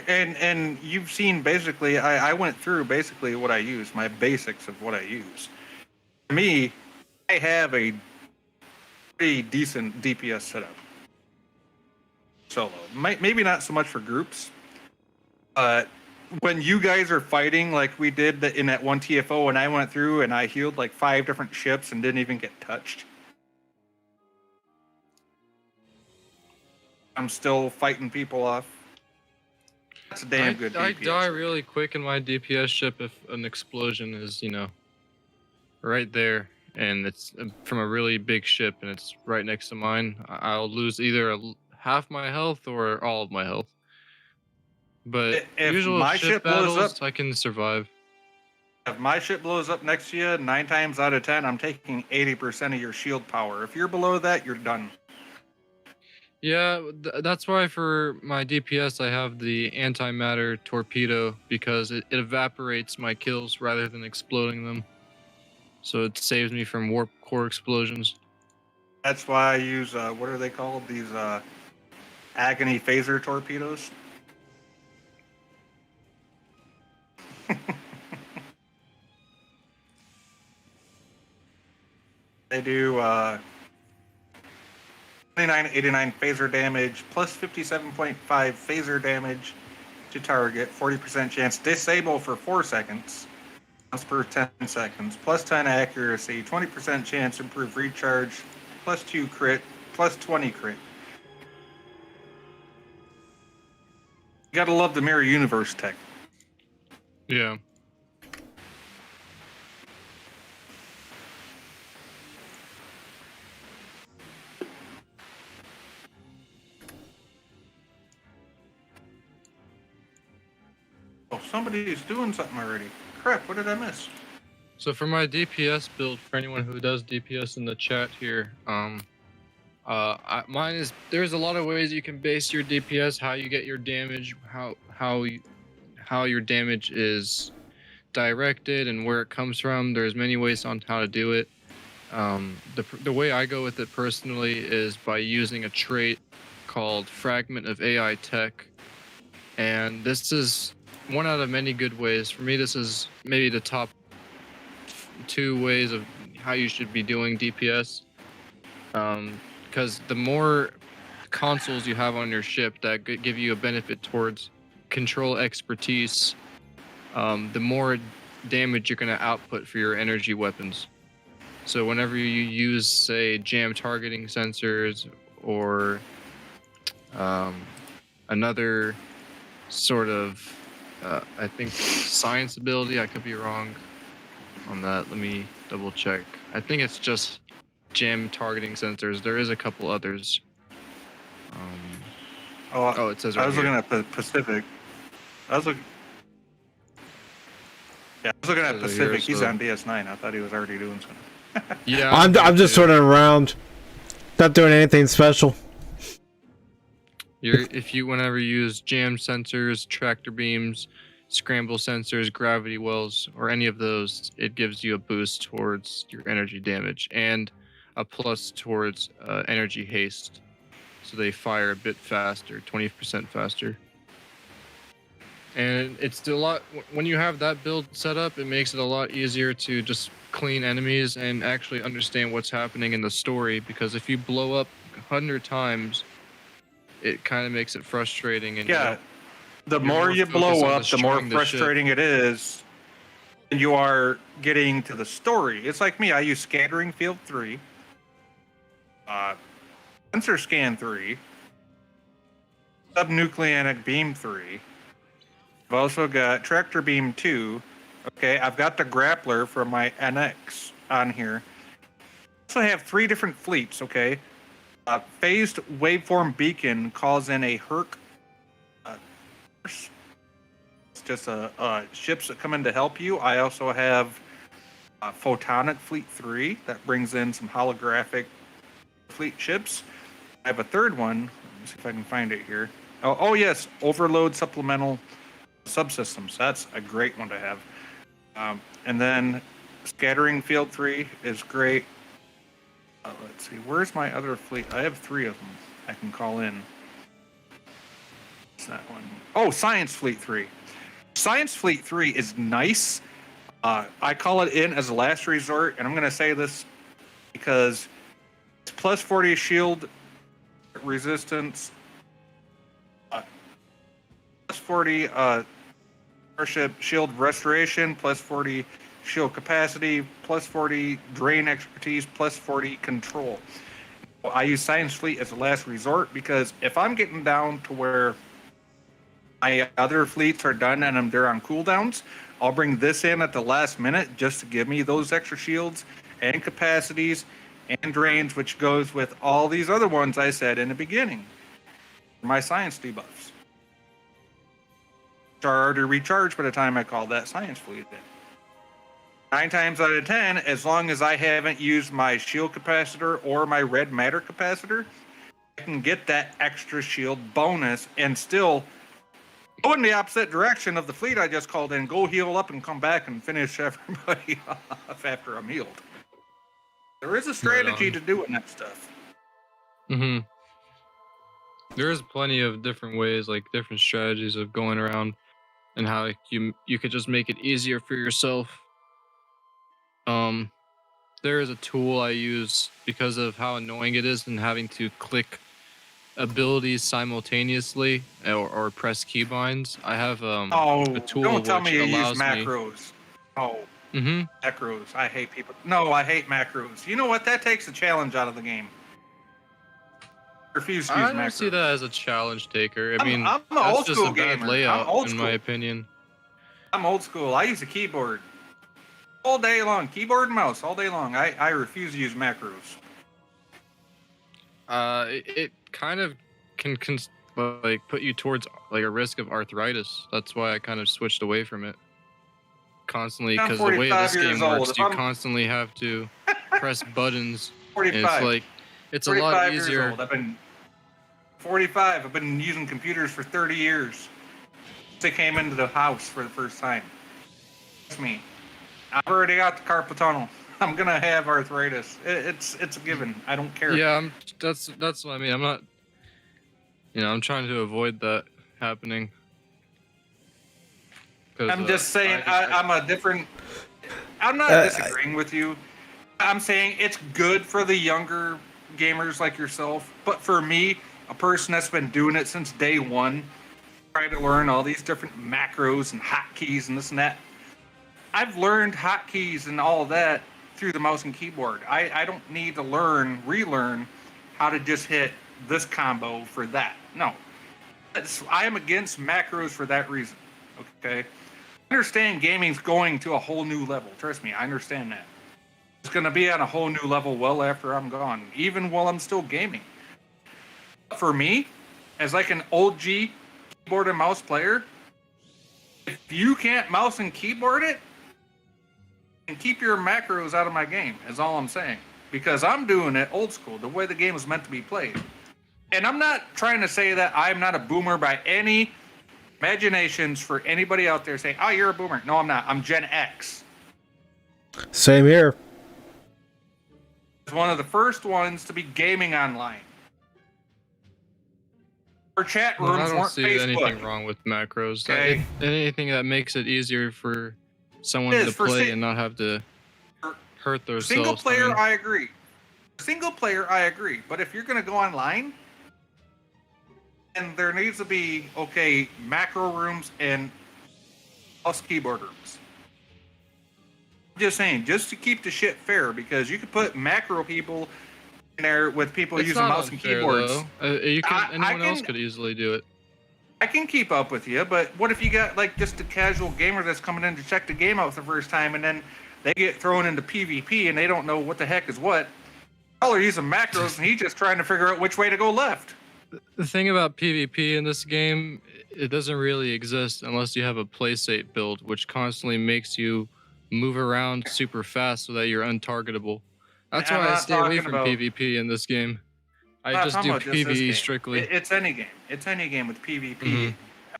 And you've seen basically, I went through basically what I use, my basics of what I use. For me, I have a pretty decent DPS setup. Solo. Maybe not so much for groups, but when you guys are fighting like we did in that one TFO and I went through and I healed like 5 different ships and didn't even get touched. I'm still fighting people off. That's a damn good DPS. I die really quick in my DPS ship if an explosion is, you know, right there, and it's from a really big ship and it's right next to mine. I'll lose either half my health or all of my health. But If usual my ship ship blows battles, up- I can survive. If my ship blows up next to you, 9 times out of 10, I'm taking 80% of your shield power. If you're below that, you're done. Yeah, that's why for my DPS I have the antimatter torpedo because it evaporates my kills rather than exploding them. So it saves me from warp core explosions. That's why I use, what are they called? These agony phaser torpedoes. They do 2989 phaser damage plus 57.5 phaser damage to target, 40% chance disable for 4 seconds, once per 10 seconds, plus 10 accuracy, 20% chance improve recharge, plus 2 crit, plus 20 crit. You gotta love the Mirror Universe tech. Yeah. Oh, somebody's doing something already. Crap, what did I miss? So for my DPS build, for anyone who does DPS in the chat here, mine is, there's a lot of ways you can base your DPS, how you get your damage, how your damage is directed and where it comes from. There's many ways on how to do it. The way I go with it personally is by using a trait called Fragment of AI Tech, and this is one out of many good ways. For me, this is maybe the top 2 ways of how you should be doing DPS. Because the more consoles you have on your ship that give you a benefit towards control expertise, the more damage you're going to output for your energy weapons. So whenever you use, say, jam targeting sensors or another sort of, I think, science ability, I could be wrong on that. Let me double check. I think it's just jam targeting sensors. There is a couple others. Oh, It says I right was here. looking at the Pacific. I was looking at Says right here, Pacific. He's so- on DS9. I thought he was already doing something. Yeah, I'm just too. running around, not doing anything special. If you whenever you use jam sensors, tractor beams, scramble sensors, gravity wells, or any of those, it gives you a boost towards your energy damage and a plus towards energy haste. So they fire a bit faster, 20% faster. And it's a lot, when you have that build set up, it makes it a lot easier to just clean enemies and actually understand what's happening in the story, because if you blow up 100 times, it kind of makes it frustrating. And Yeah, the you're more more you focused blow on up, the more destroying the ship. frustrating it is. And you are getting to the story. It's like me. I use Scattering Field 3, Sensor Scan 3, Subnucleonic Beam 3. I've also got Tractor Beam 2. Okay, I've got the Grappler for my NX on here. I also have 3 different fleets, okay? Phased Waveform Beacon calls in a Herc. It's just ships that come in to help you. I also have Photonic Fleet 3 that brings in some holographic fleet ships. I have a third one. Let me see if I can find it here. Oh yes, Overload Supplemental Subsystems. That's a great one to have. And then Scattering Field 3 is great. Let's see, where's my other fleet? I have 3 of them I can call in. What's that one? Oh, Science Fleet 3. Science Fleet 3 is nice. I call it in as a last resort, and I'm going to say this because it's plus 40 shield resistance, plus 40 starship shield restoration, plus 40 shield capacity, plus 40 drain expertise, plus 40 control. I use Science Fleet as a last resort because if I'm getting down to where my other fleets are done and they're on cooldowns, I'll bring this in at the last minute just to give me those extra shields and capacities and drains, which goes with all these other ones I said in the beginning. My science debuffs, which are already recharged by the time I call that Science Fleet in. 9 times out of 10, as long as I haven't used my shield capacitor or my red matter capacitor, I can get that extra shield bonus and still go in the opposite direction of the fleet I just called in, go heal up and come back and finish everybody off after I'm healed. There is a strategy on. to doing that stuff. Mm-hmm. There's plenty of different ways, like different strategies of going around and how you could just make it easier for yourself. There is a tool I use because of how annoying it is and having to click abilities simultaneously or press keybinds. I have a tool don't tell which me you use allows me. macros. Oh, Mm-hmm. macros. I hate people. No, I hate macros. You know what? That takes the challenge out of the game. Refuse to use I don't macros. see that as a challenge taker. I mean, I'm an that's old just school a bad gamer. layout, I'm old in school. my opinion. I'm old school. I use a keyboard all day long. Keyboard and mouse all day long. I refuse to use macros. It kind of can like put you towards like a risk of arthritis. That's why I kind of switched away from it. constantly, I'm because the way 45 this game years old. works, If you I'm constantly have to press buttons, and 45. it's a lot 45 years easier. old. I've been 45. I've been using computers for 30 years. Since I came into the house for the first time. That's me. I've already got the carpal tunnel. I'm gonna have arthritis. It's a given. I don't care. Yeah, that's what I mean. I'm not, I'm trying to avoid that happening. I'm just saying I'm a different. I'm not disagreeing with you. I'm saying it's good for the younger gamers like yourself, but for me, a person that's been doing it since day one, trying to learn all these different macros and hotkeys and this and that. I've learned hotkeys and all of that through the mouse and keyboard. I don't need to relearn how to just hit this combo for that. No. I am against macros for that reason. Okay? I understand gaming's going to a whole new level. Trust me, I understand that. It's going to be on a whole new level well after I'm gone, even while I'm still gaming. For me, as like an OG keyboard and mouse player, if you can't mouse and keyboard it, and keep your macros out of my game, is all I'm saying. Because I'm doing it old school, the way the game is meant to be played. And I'm not trying to say that I'm not a boomer by any imaginations for anybody out there saying, oh, you're a boomer. No, I'm not. I'm Gen X. Same here. I was one of the first ones to be gaming online. Our chat rooms I don't weren't see Facebook. anything wrong with macros. Okay. Anything that makes it easier for someone It to is, for play si- and not have to hurt themselves. Single player, I mean, I agree. Single player, I agree. But if you're going to go online, and there needs to be, macro rooms and mouse keyboard rooms. I'm just saying, just to keep the shit fair, because you could put macro people in there with people it's using not mouse and unfair, keyboards. though. Anyone else can- could easily do it. I can keep up with you, but what if you got like just a casual gamer that's coming in to check the game out for the first time, and then they get thrown into PvP and they don't know what the heck is what? All are using macros, and he's just trying to figure out which way to go left. The thing about PvP in this game, it doesn't really exist unless you have a playstate build, which constantly makes you move around super fast so that you're untargetable. That's I'm why I not stay away talking from about- PvP in this game. I Not just talking do about just this PvE game. strictly. It's any game. It's any game with PvP Mhm.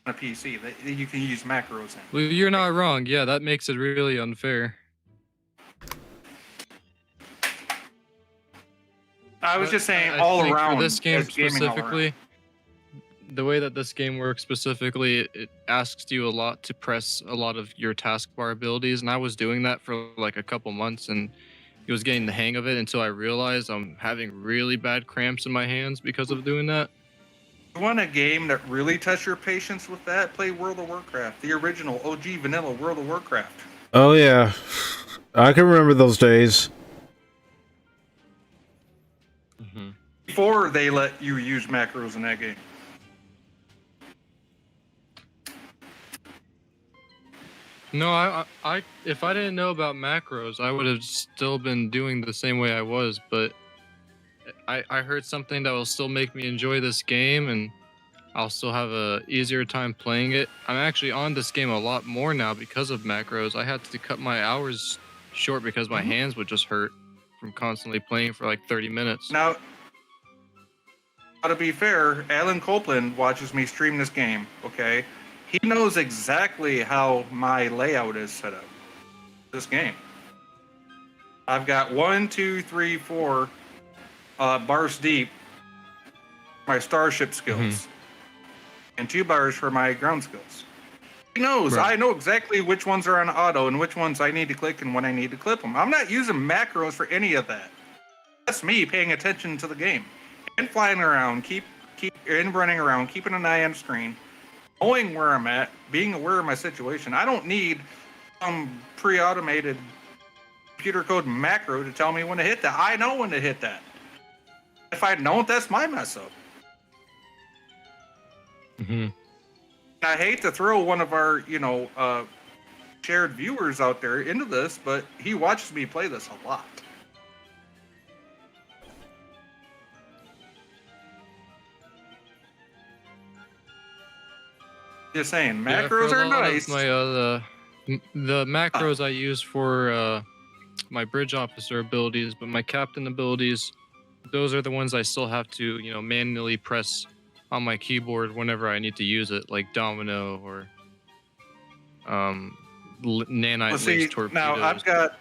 on a PC that you can use macros in. Well, you're not wrong. Yeah, that makes it really unfair. I was But just saying I all think around. For this game as gaming all around. specifically, the way that this game works specifically, it asks you a lot to press a lot of your taskbar abilities, and I was doing that for like a couple months, and I was getting the hang of it until I realized I'm having really bad cramps in my hands because of doing that. You want a game that really tests your patience with that? Play World of Warcraft, the original OG vanilla World of Warcraft. Oh yeah, I can remember those days. Before they let you use macros in that game. No, I if I didn't know about macros, I would have still been doing the same way I was, but I heard something that will still make me enjoy this game, and I'll still have a easier time playing it. I'm actually on this game a lot more now because of macros. I had to cut my hours short because my hands would just hurt from constantly playing for like 30 minutes. Now, to be fair, Alan Copeland watches me stream this game, okay? He knows exactly how my layout is set up. This game. I've got 1, 2, 3, 4 bars deep, my starship skills, and 2 bars for my ground skills. He knows. Right. I know exactly which ones are on auto and which ones I need to click and when I need to clip them. I'm not using macros for any of that. That's me paying attention to the game and flying around, running around, keeping an eye on the screen, knowing where I'm at, being aware of my situation. I don't need some pre-automated computer code macro to tell me when to hit that. I know when to hit that. If I don't, that's my mess up. I hate to throw one of our, shared viewers out there into this, but he watches me play this a lot. Just saying, Yeah, for macros a are lot of nice. The macros I use for my bridge officer abilities, but my captain abilities, those are the ones I still have to, manually press on my keyboard whenever I need to use it, like Domino or Nanite Well, see, lace torpedoes. now I've got.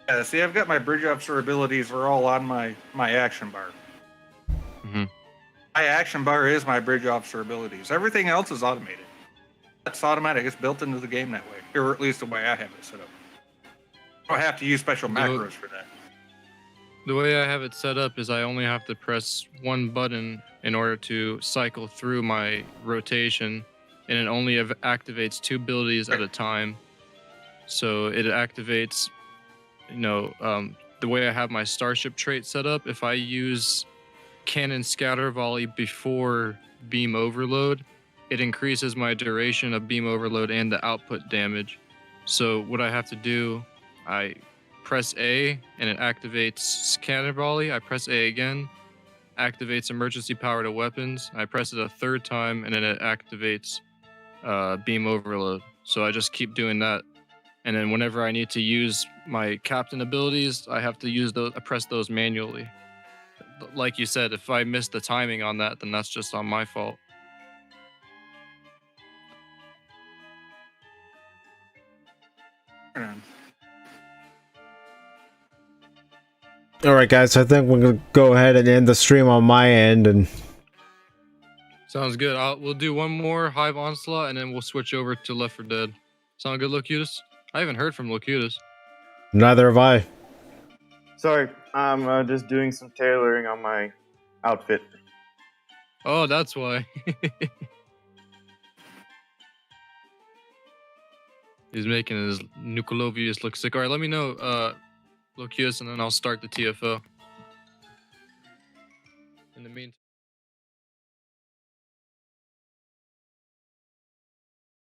Yeah, see, I've got my bridge officer abilities are all on my action bar. Mhm. My action bar is my bridge officer abilities. Everything else is automated. That's automatic. It's built into the game that way, or at least the way I have it set up. I don't have to use special macros for that. The way I have it set up is I only have to press one button in order to cycle through my rotation, and it only activates 2 abilities at a time. So it activates, the way I have my starship trait set up. If I use cannon scatter volley before beam overload, it increases my duration of beam overload and the output damage. So what I have to do, I press A and it activates cannon volley. I press A again, activates emergency power to weapons. I press it a third time and then it activates beam overload. So I just keep doing that. And then whenever I need to use my captain abilities, I have to use those. I press those manually. Like you said, if I miss the timing on that, then that's just on my fault. Alright guys, I think we're gonna go ahead and end the stream on my end, and Sounds good. We'll do one more Hive Onslaught, and then we'll switch over to Left 4 Dead. Sound good, Locutus? I haven't heard from Locutus. neither have I. Sorry, I'm just doing some tailoring on my outfit. Oh, that's why. He's making his Nucleovius look sick. All right, let me know, Locutus, and then I'll start the TFO. In the meantime.